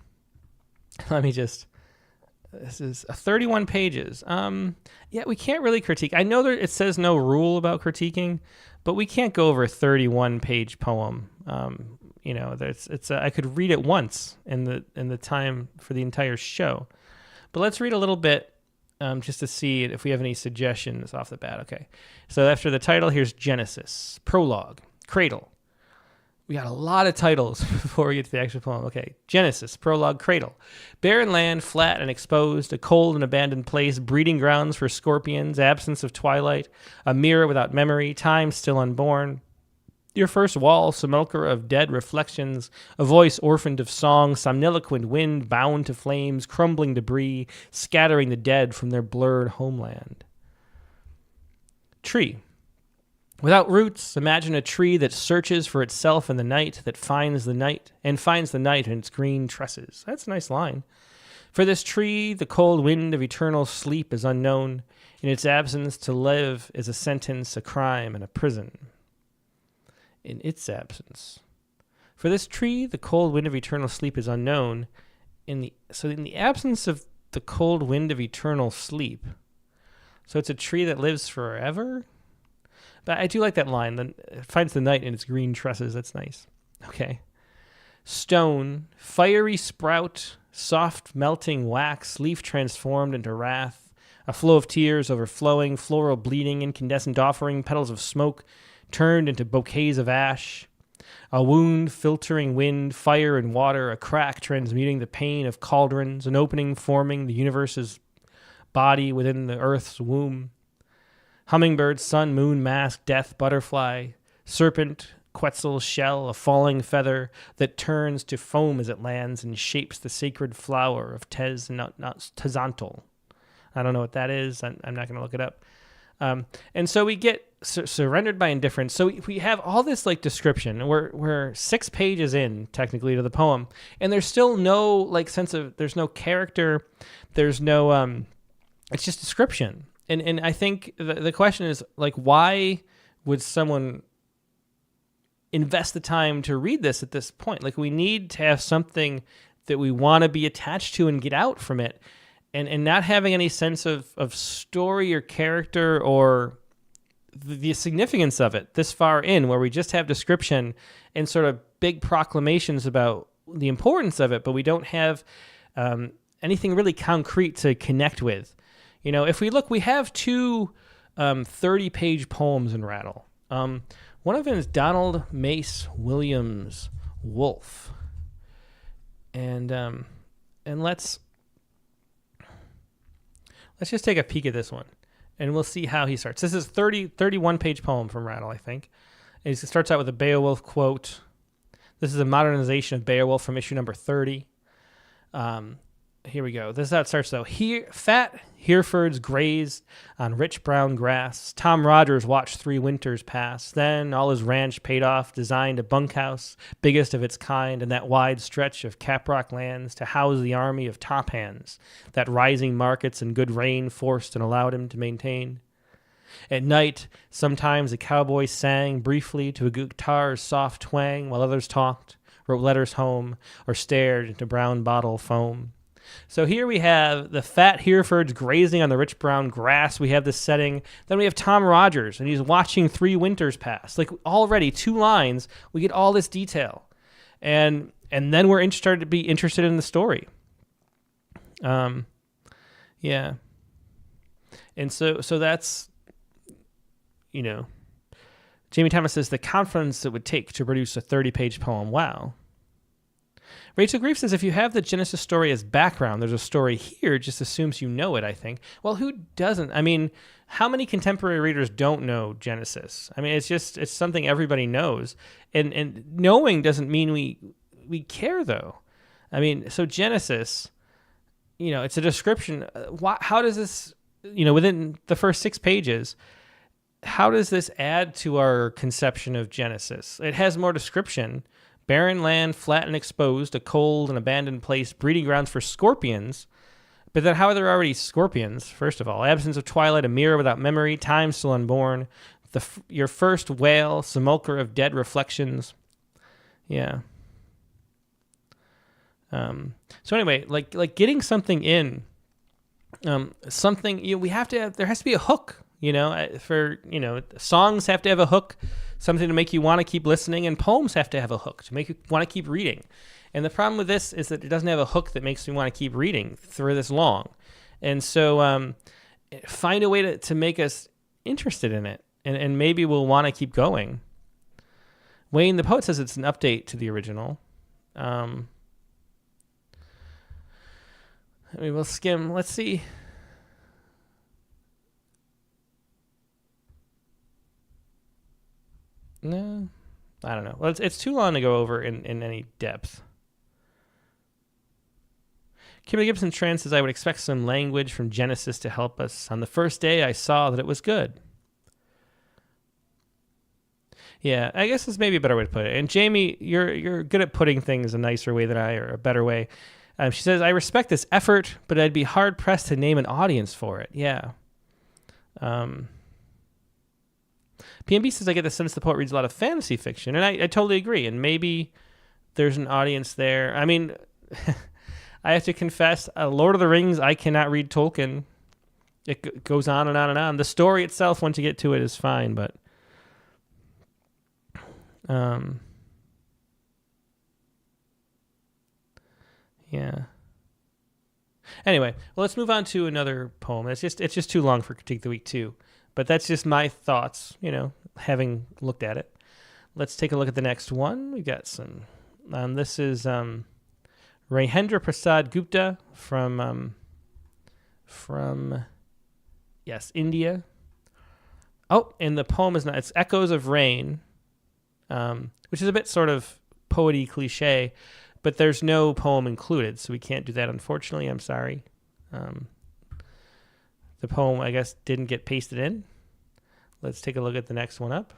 Let me just... This is 31 pages. Yeah, we can't really critique. I know that it says no rule about critiquing, but we can't go over a 31-page poem. I could read it once in the time for the entire show. But let's read a little bit just to see if we have any suggestions off the bat. Okay. So after the title, here's Genesis, prologue, cradle. We got a lot of titles before we get to the actual poem. Okay. Genesis, prologue, cradle. Barren land, flat and exposed, a cold and abandoned place, breeding grounds for scorpions, absence of twilight, a mirror without memory, time still unborn. Your first wall, sepulchre of dead reflections, a voice orphaned of song, somniloquent wind bound to flames, crumbling debris, scattering the dead from their blurred homeland. Tree. Without roots, imagine a tree that searches for itself in the night, that finds the night, and finds the night in its green tresses. That's a nice line. For this tree, the cold wind of eternal sleep is unknown. In its absence, to live is a sentence, a crime, and a prison. In its absence. For this tree, the cold wind of eternal sleep is unknown. In the absence of the cold wind of eternal sleep. So it's a tree that lives forever? But I do like that line. Then it finds the night in its green tresses. That's nice. Okay. Stone, fiery sprout, soft melting wax, leaf transformed into wrath, a flow of tears overflowing, floral bleeding, incandescent offering, petals of smoke, turned into bouquets of ash, a wound filtering wind, fire and water, a crack transmuting the pain of cauldrons, an opening forming the universe's body within the earth's womb. Hummingbird, sun, moon, mask, death, butterfly, serpent, quetzal, shell, a falling feather that turns to foam as it lands and shapes the sacred flower of Tezantl. I don't know what that is. I'm not going to look it up. And so we get surrendered by indifference. So we have all this like description, and we're 6 pages in technically to the poem, and there's still no like sense of, there's no character, there's no it's just description. And I think the question is like, why would someone invest the time to read this at this point? Like, we need to have something that we want to be attached to and get out from it. And not having any sense of story or character or the significance of it this far in, where we just have description and sort of big proclamations about the importance of it, but we don't have anything really concrete to connect with. You know, if we look, we have 2 30-page poems in Rattle. One of them is Donald Mace Williams Wolfe. And let's just take a peek at this one, and we'll see how he starts. This is 31-page poem from Rattle, I think. And he starts out with a Beowulf quote. This is a modernization of Beowulf from issue number 30. Here we go. This is how it starts, though. Fat Herefords grazed on rich brown grass. Tom Rogers watched 3 winters pass. Then all his ranch paid off, designed a bunkhouse, biggest of its kind, in that wide stretch of Caprock lands to house the army of top hands that rising markets and good rain forced and allowed him to maintain. At night, sometimes a cowboy sang briefly to a guitar's soft twang while others talked, wrote letters home, or stared into brown bottle foam. So here we have the fat Herefords grazing on the rich brown grass. We have this setting. Then we have Tom Rogers, and he's watching 3 winters pass. Like, already 2 lines, we get all this detail. And then we're started to be interested in the story. Yeah. And so that's, you know, Jamie Thomas says the confidence it would take to produce a 30-page poem. Wow. Rachel Grief says, if you have the Genesis story as background, there's a story here, just assumes you know it, I think. Well, who doesn't? I mean, how many contemporary readers don't know Genesis? I mean, it's something everybody knows. And knowing doesn't mean we care, though. I mean, so Genesis, you know, it's a description. How does this, you know, within the first 6 pages, how does this add to our conception of Genesis? It has more description. Barren land, flat and exposed, a cold and abandoned place, breeding grounds for scorpions. But then how are there already scorpions, first of all? Absence of twilight, a mirror without memory, time still unborn, your first whale, sepulchre of dead reflections. Yeah. So anyway, like getting something in something, we have to have, there has to be a hook, songs have to have a hook, something to make you want to keep listening, and poems have to have a hook to make you want to keep reading. And the problem with this is that it doesn't have a hook that makes me want to keep reading for this long. And so find a way to make us interested in it, and maybe we'll want to keep going. Wayne the Poet says it's an update to the original. We'll skim. Let's see. No, I don't know. Well, it's too long to go over in any depth. Kimberly Gibson Tran says, I would expect some language from Genesis to help us. On the first day, I saw that it was good. Yeah, I guess that's maybe a better way to put it. And Jamie, you're good at putting things a nicer way than I, or a better way. She says, I respect this effort, but I'd be hard-pressed to name an audience for it. Yeah. PNB says, I get the sense the poet reads a lot of fantasy fiction, and I totally agree. And maybe there's an audience there. I mean, I have to confess, Lord of the Rings, I cannot read Tolkien. It goes on and on and on. The story itself, once you get to it, is fine, but... yeah. Anyway, well, let's move on to another poem. It's just too long for Critique of the Week 2. But that's just my thoughts, having looked at it. Let's take a look at the next one. We got some... this is Rahendra Prasad Gupta from India. Oh, and the poem is it's Echoes of Rain, which is a bit sort of poety cliche, but there's no poem included, so we can't do that, unfortunately. I'm sorry. The poem, I guess, didn't get pasted in. Let's take a look at the next one up.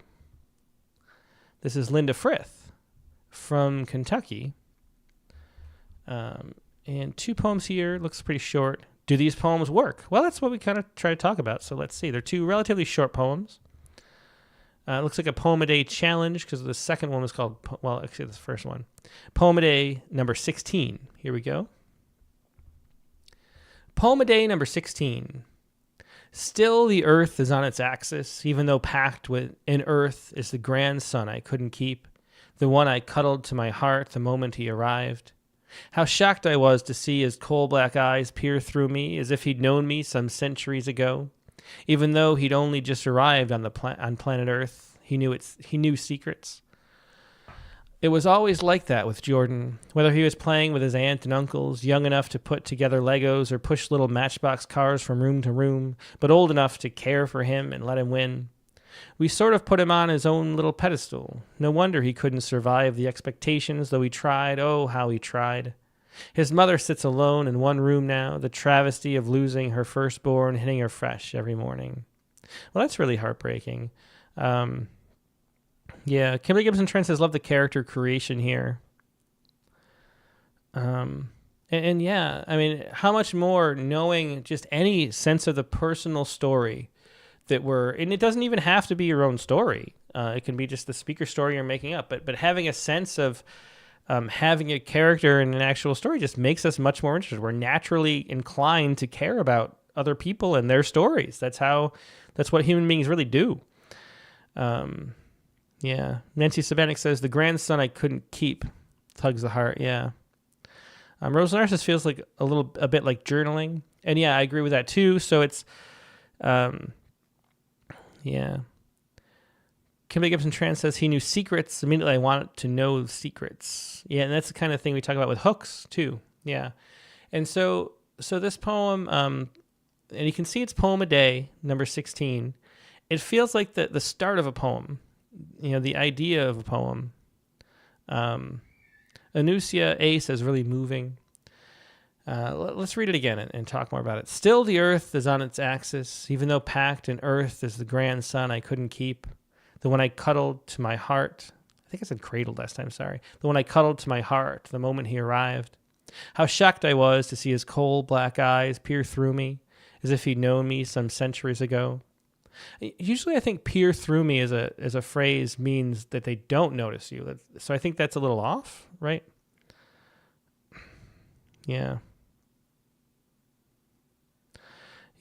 This is Linda Frrith from Kentucky. And 2 poems here. Looks pretty short. Do these poems work? Well, that's what we kind of try to talk about, so let's see. They're 2 relatively short poems. It looks like a Poem a Day challenge, because the second one was called, actually the first one. Poem a Day number 16. Here we go. Poem a Day number 16. Still the earth is on its axis, even though packed in earth is the grand son I couldn't keep, the one I cuddled to my heart the moment he arrived. How shocked I was to see his coal-black eyes peer through me as if he'd known me some centuries ago. Even though he'd only just arrived on planet Earth, he knew secrets. It was always like that with Jordan, whether he was playing with his aunt and uncles, young enough to put together Legos or push little matchbox cars from room to room, but old enough to care for him and let him win. We sort of put him on his own little pedestal. No wonder he couldn't survive the expectations, though he tried, oh, how he tried. His mother sits alone in one room now, the travesty of losing her firstborn, hitting her fresh every morning. Well, that's really heartbreaking. Yeah, Kimberly Gibson Trent says, love the character creation here. And yeah, I mean, how much more knowing just any sense of the personal story and it doesn't even have to be your own story. It can be just the speaker story you're making up, but having a sense of having a character in an actual story just makes us much more interested. We're naturally inclined to care about other people and their stories. That's what human beings really do. Yeah. Nancy Sabanik says, the grandson I couldn't keep tugs the heart. Yeah. Rose Narcissus feels like a bit like journaling. And yeah, I agree with that too. So it's, yeah. Kimberly Gibson Tran says he knew secrets. Immediately I wanted to know secrets. Yeah, and that's the kind of thing we talk about with hooks too. Yeah. And so this poem, and you can see it's Poem a Day, number 16. It feels like the start of a poem, the idea of a poem. Anusia A says really moving. Let's read it again and talk more about it. Still the earth is on its axis, even though packed in earth is the grand son I couldn't keep. The one I cuddled to my heart. I think I said cradled last time, sorry. The one I cuddled to my heart the moment he arrived. How shocked I was to see his coal black eyes peer through me, as if he'd known me some centuries ago. Usually I think peer through me as a phrase means that they don't notice you. So I think that's a little off, right?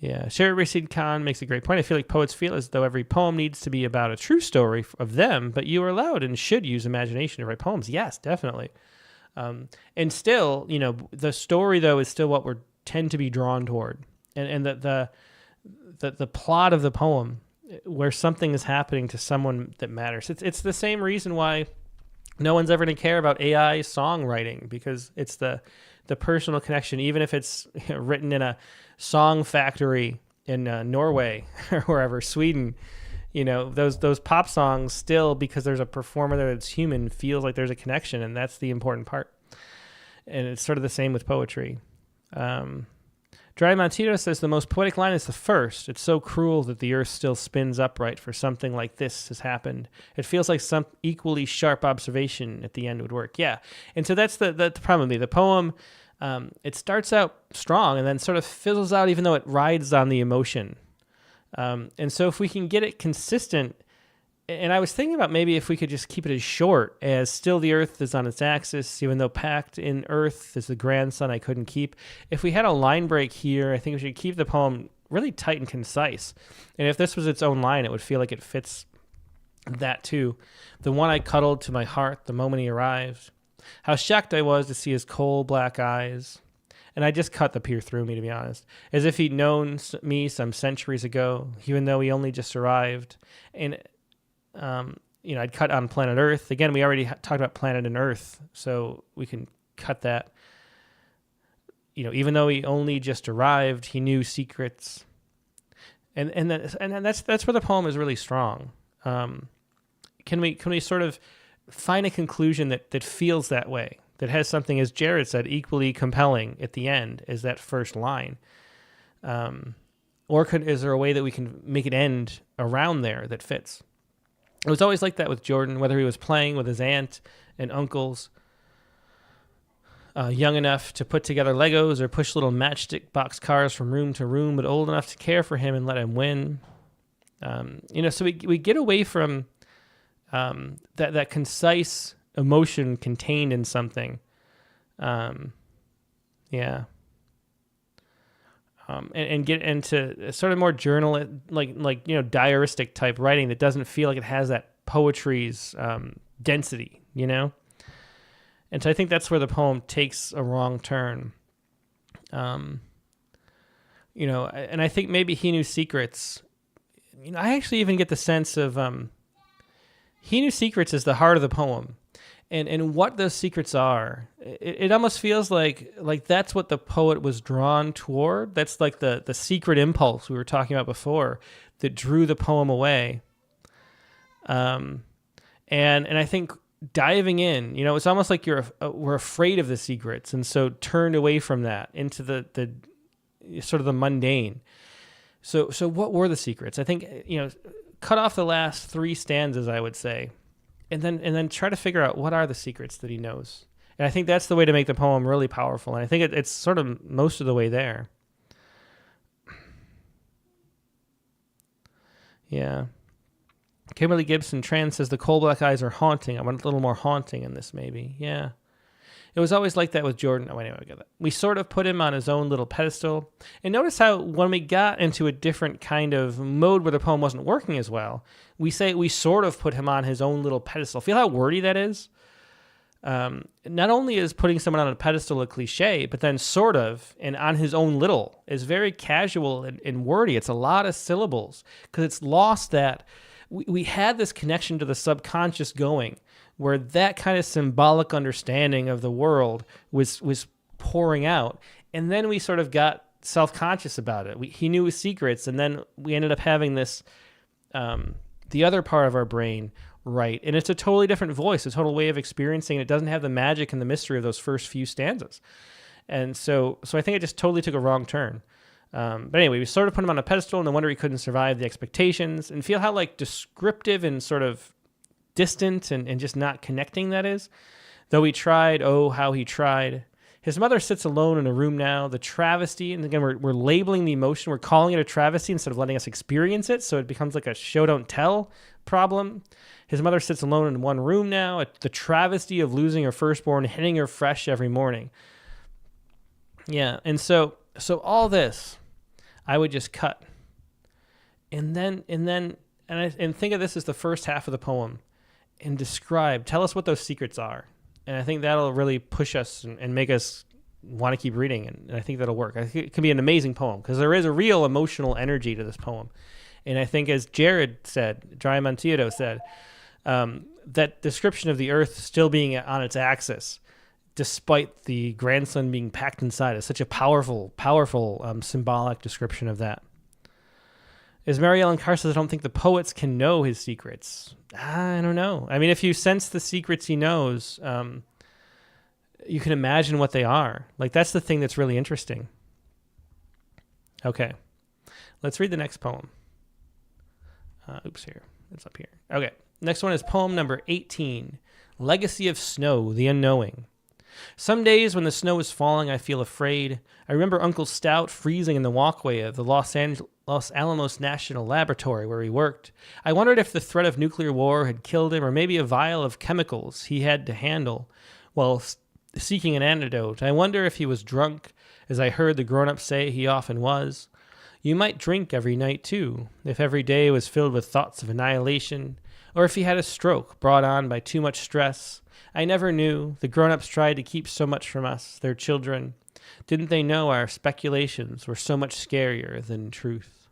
Yeah, Sherry Rashid Khan makes a great point. I feel like poets feel as though every poem needs to be about a true story of them, but you are allowed and should use imagination to write poems. Yes, definitely. And still, the story though is still what we tend to be drawn toward, and the plot of the poem, where something is happening to someone that matters. It's the same reason why no one's ever going to care about AI songwriting, because it's the personal connection, even if it's written in a song factory in Norway or wherever, Sweden. Those pop songs still, because there's a performer there that's human, feels like there's a connection, and that's the important part. And it's sort of the same with poetry. Dry Montito says the most poetic line is the first. It's so cruel that the earth still spins upright for something like this has happened. It feels like some equally sharp observation at the end would work. Yeah. And so that's the problem with me. The poem, it starts out strong and then sort of fizzles out, even though it rides on the emotion. And so if we can get it consistent, and I was thinking about maybe if we could just keep it as short as still the earth is on its axis, even though packed in earth is the grandson I couldn't keep. If we had a line break here, I think we should keep the poem really tight and concise. And if this was its own line, it would feel like it fits that too. The one I cuddled to my heart the moment he arrived. How shocked I was to see his coal black eyes. And I just cut the peer through me, to be honest, as if he'd known me some centuries ago, even though he only just arrived. And I'd cut on planet Earth. Again, we already talked about planet and Earth, so we can cut that. Even though he only just arrived, he knew secrets. And that's where the poem is really strong. Can we sort of find a conclusion that feels that way, that has something, as Jared said, equally compelling at the end as that first line? Or is there a way that we can make it end around there that fits? It was always like that with Jordan, whether he was playing with his aunt and uncles, young enough to put together Legos or push little matchstick box cars from room to room, but old enough to care for him and let him win. So we get away from that concise emotion contained in something. And get into sort of more journal, diaristic type writing that doesn't feel like it has that poetry's density, And so I think that's where the poem takes a wrong turn. And I think maybe He Knew Secrets. I actually even get the sense of He Knew Secrets is the heart of the poem. And what those secrets are, it almost feels like that's what the poet was drawn toward. That's like the secret impulse we were talking about before that drew the poem away. And I think diving in, it's almost like we're afraid of the secrets, and so turned away from that into the sort of the mundane. So what were the secrets? I think cut off the last three stanzas, I would say. And then try to figure out what are the secrets that he knows. And I think that's the way to make the poem really powerful. And I think it's sort of most of the way there. Yeah. Kimberly Gibson Tran says the coal black eyes are haunting. I want a little more haunting in this, maybe. Yeah. It was always like that with Jordan. Oh, anyway, I get that. We sort of put him on his own little pedestal. And notice how when we got into a different kind of mode where the poem wasn't working as well, we say we sort of put him on his own little pedestal. Feel how wordy that is? Not only is putting someone on a pedestal a cliche, but then sort of and on his own little is very casual and wordy. It's a lot of syllables because it's lost that we had this connection to the subconscious going, where that kind of symbolic understanding of the world was pouring out. And then we sort of got self-conscious about it. He knew his secrets, and then we ended up having this, the other part of our brain, right? And it's a totally different voice, a total way of experiencing it. It doesn't have the magic and the mystery of those first few stanzas. And so I think it just totally took a wrong turn. But anyway, we sort of put him on a pedestal, and no wonder he couldn't survive the expectations, and feel how descriptive and sort of distant and just not connecting that is. Though he tried, oh, how he tried. His mother sits alone in a room now. The travesty, and again, we're labeling the emotion. We're calling it a travesty instead of letting us experience it, so it becomes like a show don't tell problem. His mother sits alone in one room now. The travesty of losing her firstborn, hitting her fresh every morning. Yeah, and so all this, I would just cut. And think of this as the first half of the poem and tell us what those secrets are. And I think that'll really push us and make us want to keep reading. And I think that'll work. I think it can be an amazing poem because there is a real emotional energy to this poem. And I think as Diamantino said, that description of the earth still being on its axis, despite the grandson being packed inside, is such a powerful symbolic description of that. As Mary Ellen Carr says, I don't think the poets can know his secrets. I don't know. I mean, if you sense the secrets he knows, you can imagine what they are. Like, that's the thing that's really interesting. Okay. Let's read the next poem. Here. It's up here. Okay. Next one is poem number 18, Legacy of Snow, the Unknowing. Some days when the snow is falling, I feel afraid. I remember Uncle Stout freezing in the walkway of the Los Alamos National Laboratory where he worked. I wondered if the threat of nuclear war had killed him, or maybe a vial of chemicals he had to handle while seeking an antidote. I wonder if he was drunk, as I heard the grown-ups say he often was. You might drink every night, too, if every day was filled with thoughts of annihilation, or if he had a stroke brought on by too much stress. I never knew. The grown-ups tried to keep so much from us, their children. Didn't they know our speculations were so much scarier than truth?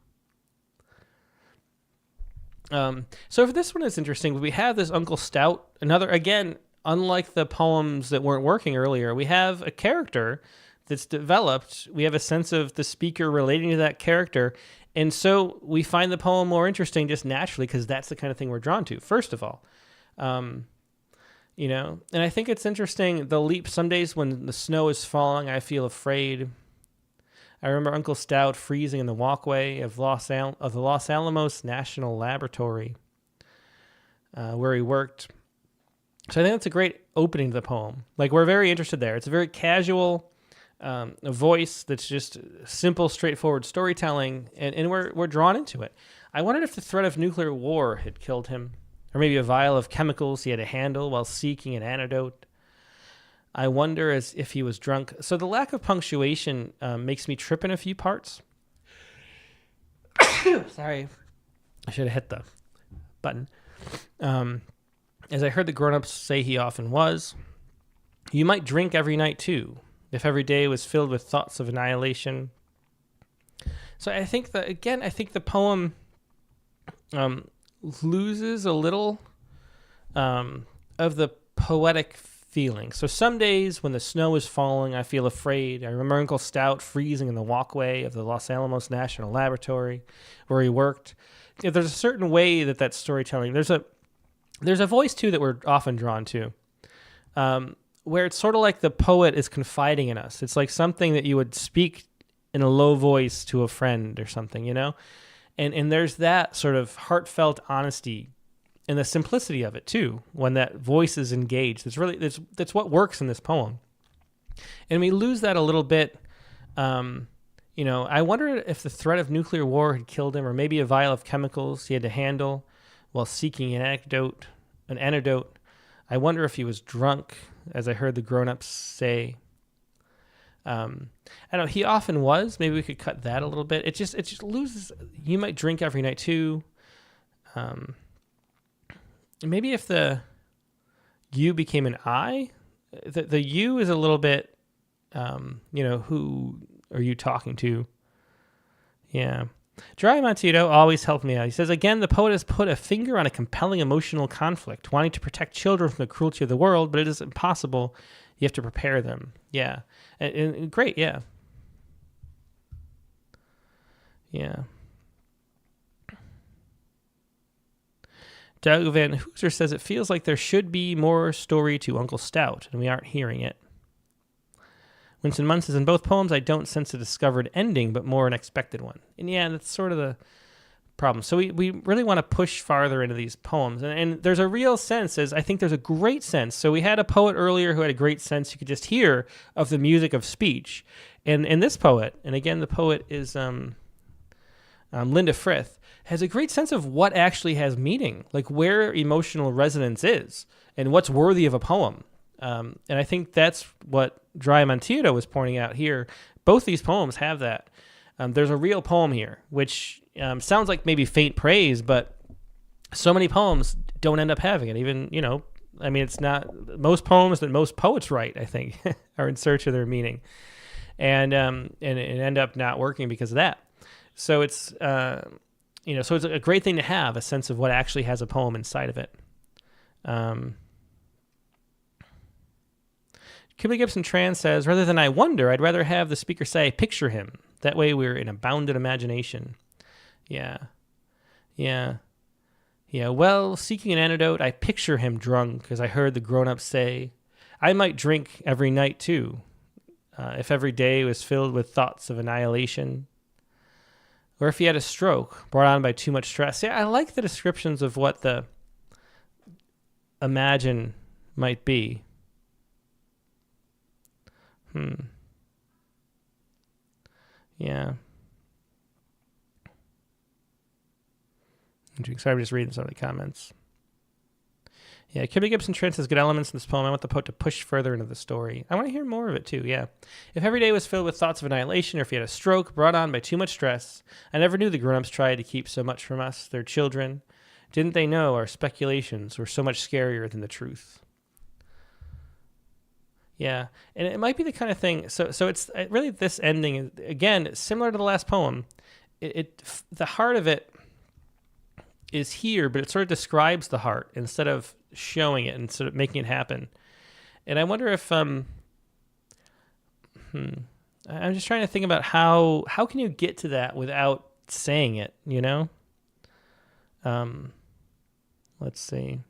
So for this one, it's interesting. We have this Uncle Stout. Again, unlike the poems that weren't working earlier, we have a character that's developed. We have a sense of the speaker relating to that character. And so we find the poem more interesting just naturally because that's the kind of thing we're drawn to, first of all. And I think it's interesting, the leap. Some days when the snow is falling, I feel afraid. I remember Uncle Stout freezing in the walkway of the Los Alamos National Laboratory where he worked. So I think that's a great opening to the poem. Like, we're very interested there. It's a very casual a voice that's just simple, straightforward storytelling, and we're drawn into it. I wondered if the threat of nuclear war had killed him, or maybe a vial of chemicals he had to handle while seeking an antidote. I wonder as if he was drunk. So the lack of punctuation makes me trip in a few parts. Sorry. I should have hit the button. As I heard the grown-ups say he often was, you might drink every night too, if every day was filled with thoughts of annihilation. So I think the poem loses a little of the poetic feeling. So some days when the snow is falling, I feel afraid. I remember Uncle Stout freezing in the walkway of the Los Alamos National Laboratory where he worked. There's a certain way that storytelling, there's a voice too that we're often drawn to, where it's sort of like the poet is confiding in us. It's like something that you would speak in a low voice to a friend or something, and there's that sort of heartfelt honesty and the simplicity of it too, when that voice is engaged. That's what works in this poem. And we lose that a little bit. I wonder if the threat of nuclear war had killed him, or maybe a vial of chemicals he had to handle while seeking an antidote. I wonder if he was drunk, as I heard the grown-ups say. I don't know, he often was. Maybe we could cut that a little bit. It just loses. You might drink every night too. Maybe if the you became an I, the you is a little bit, who are you talking to? Yeah. Diamantino always helped me out. He says, again, the poet has put a finger on a compelling emotional conflict, wanting to protect children from the cruelty of the world, but it is impossible. You have to prepare them. Yeah. And great, yeah. Yeah. Doug Van Hooser says, it feels like there should be more story to Uncle Stout, and we aren't hearing it. Winston Munn says, in both poems, I don't sense a discovered ending, but more an expected one. And yeah, that's sort of the problem. So we really want to push farther into these poems. And there's a real sense, I think there's a great sense. So we had a poet earlier who had a great sense you could just hear of the music of speech. And this poet, and again, the poet is Linda Frrith, has a great sense of what actually has meaning, like where emotional resonance is and what's worthy of a poem. And I think that's what Diamantino was pointing out here. Both these poems have that. There's a real poem here, which sounds like maybe faint praise, but so many poems don't end up having it. Even, I mean, it's not most poems that most poets write, I think, are in search of their meaning, and end up not working because of that. So it's so it's a great thing to have a sense of what actually has a poem inside of it. Kimberly Gibson Tran says, rather than I wonder, I'd rather have the speaker say, picture him. That way we're in a bounded imagination. Yeah. Well, seeking an antidote, I picture him drunk, because I heard the grown-ups say, I might drink every night too, if every day was filled with thoughts of annihilation. Or if he had a stroke brought on by too much stress. Yeah, I like the descriptions of what the imagine might be. Yeah. Sorry, I'm just reading some of the comments. Yeah, Kimberly Gibson Trent has good elements in this poem. I want the poet to push further into the story. I want to hear more of it too, yeah. If every day was filled with thoughts of annihilation, or if he had a stroke brought on by too much stress, I never knew the grown-ups tried to keep so much from us, their children. Didn't they know our speculations were so much scarier than the truth? Yeah, and it might be the kind of thing, so it's really this ending, again, similar to the last poem. The heart of it is here, but it sort of describes the heart instead of showing it and sort of making it happen. And I wonder if I'm just trying to think about how can you get to that without saying it, let's see.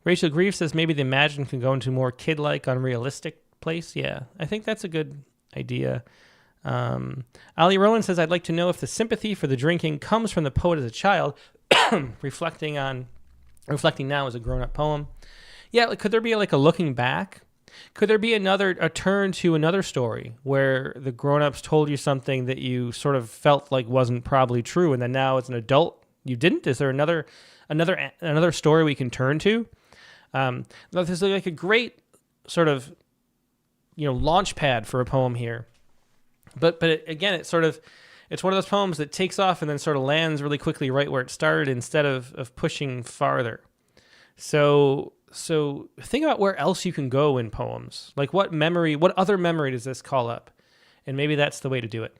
Rachel Grieve says maybe the imagine can go into more kid-like, unrealistic place. Yeah, I think that's a good idea. Ali Rowan says, I'd like to know if the sympathy for the drinking comes from the poet as a child, reflecting now as a grown-up poem. Yeah, could there be like a looking back? Could there be a turn to another story where the grown-ups told you something that you sort of felt like wasn't probably true, and then now as an adult you didn't? Is there another story we can turn to? There's like a great sort of launch pad for a poem here, but again, it's one of those poems that takes off and then sort of lands really quickly right where it started instead of pushing farther. So think about where else you can go in poems. Like what other memory does this call up? And maybe that's the way to do it.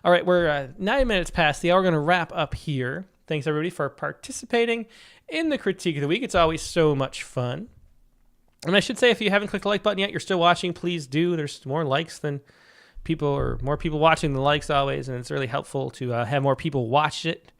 All right, we're 9 minutes past the hour. We're going to wrap up here. Thanks, everybody, for participating in the Critique of the Week. It's always so much fun. And I should say, if you haven't clicked the like button yet, you're still watching, please do. There's more likes than people, or more people watching than likes always, and it's really helpful to have more people watch it.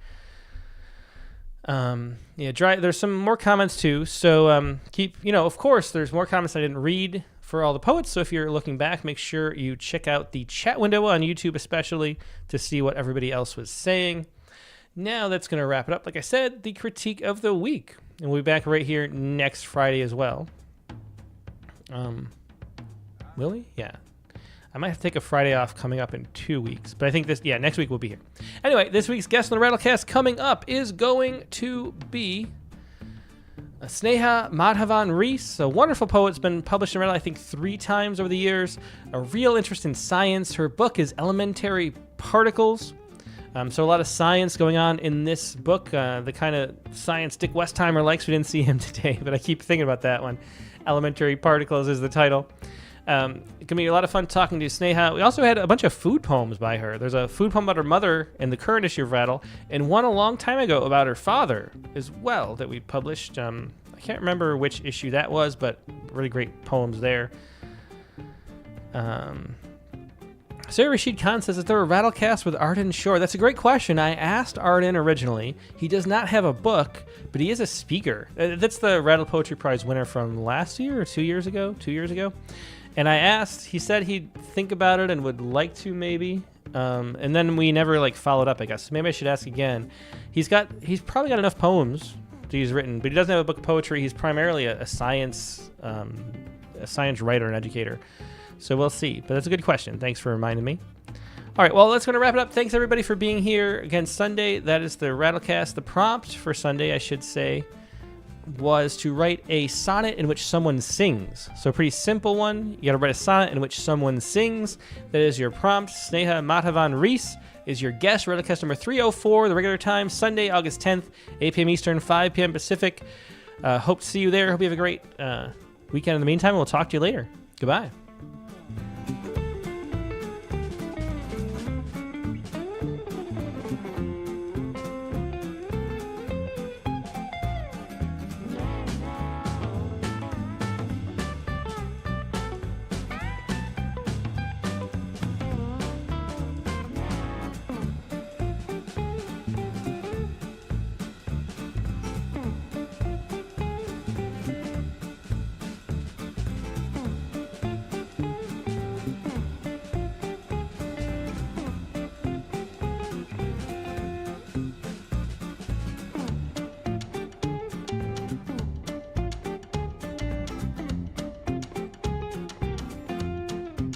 There's some more comments, too. So of course, there's more comments I didn't read for all the poets. So if you're looking back, make sure you check out the chat window on YouTube, especially, to see what everybody else was saying. Now that's going to wrap it up. Like I said, the Critique of the Week. And we'll be back right here next Friday as well. Will we? Yeah. I might have to take a Friday off coming up in 2 weeks. But I think next week we'll be here. Anyway, this week's guest on the Rattlecast coming up is going to be Sneha Madhavan Rees, a wonderful poet. Has been published in Rattle, I think, 3 times over the years. A real interest in science. Her book is Elementary Particles. So a lot of science going on in this book, the kind of science Dick Westheimer likes. We didn't see him today, but I keep thinking about that one. Elementary Particles is the title. It can be a lot of fun talking to Sneha. We also had a bunch of food poems by her. There's a food poem about her mother in the current issue of Rattle, and one a long time ago about her father as well that we published. I can't remember which issue that was, but really great poems there. Sarah Rashid Khan says, is there a Rattlecast with Arden Shore? That's a great question. I asked Arden originally. He does not have a book, but he is a speaker. That's the Rattle Poetry Prize winner from last year or 2 years ago? 2 years ago. And I asked, he said he'd think about it and would like to maybe. And then we never followed up, I guess. So maybe I should ask again. He's probably got enough poems that he's written, but he doesn't have a book of poetry. He's primarily a science writer and educator. So we'll see. But that's a good question. Thanks for reminding me. All right, well, that's going to wrap it up. Thanks, everybody, for being here. Again, Sunday, that is the Rattlecast. The prompt for Sunday, I should say, was to write a sonnet in which someone sings. So a pretty simple one. You got to write a sonnet in which someone sings. That is your prompt. Sneha Madhavan Rees is your guest. Redditcast number 304, the regular time, Sunday, August 10th, 8 p.m. Eastern, 5 p.m. Pacific. Hope to see you there. Hope you have a great weekend in the meantime. We'll talk to you later. Goodbye.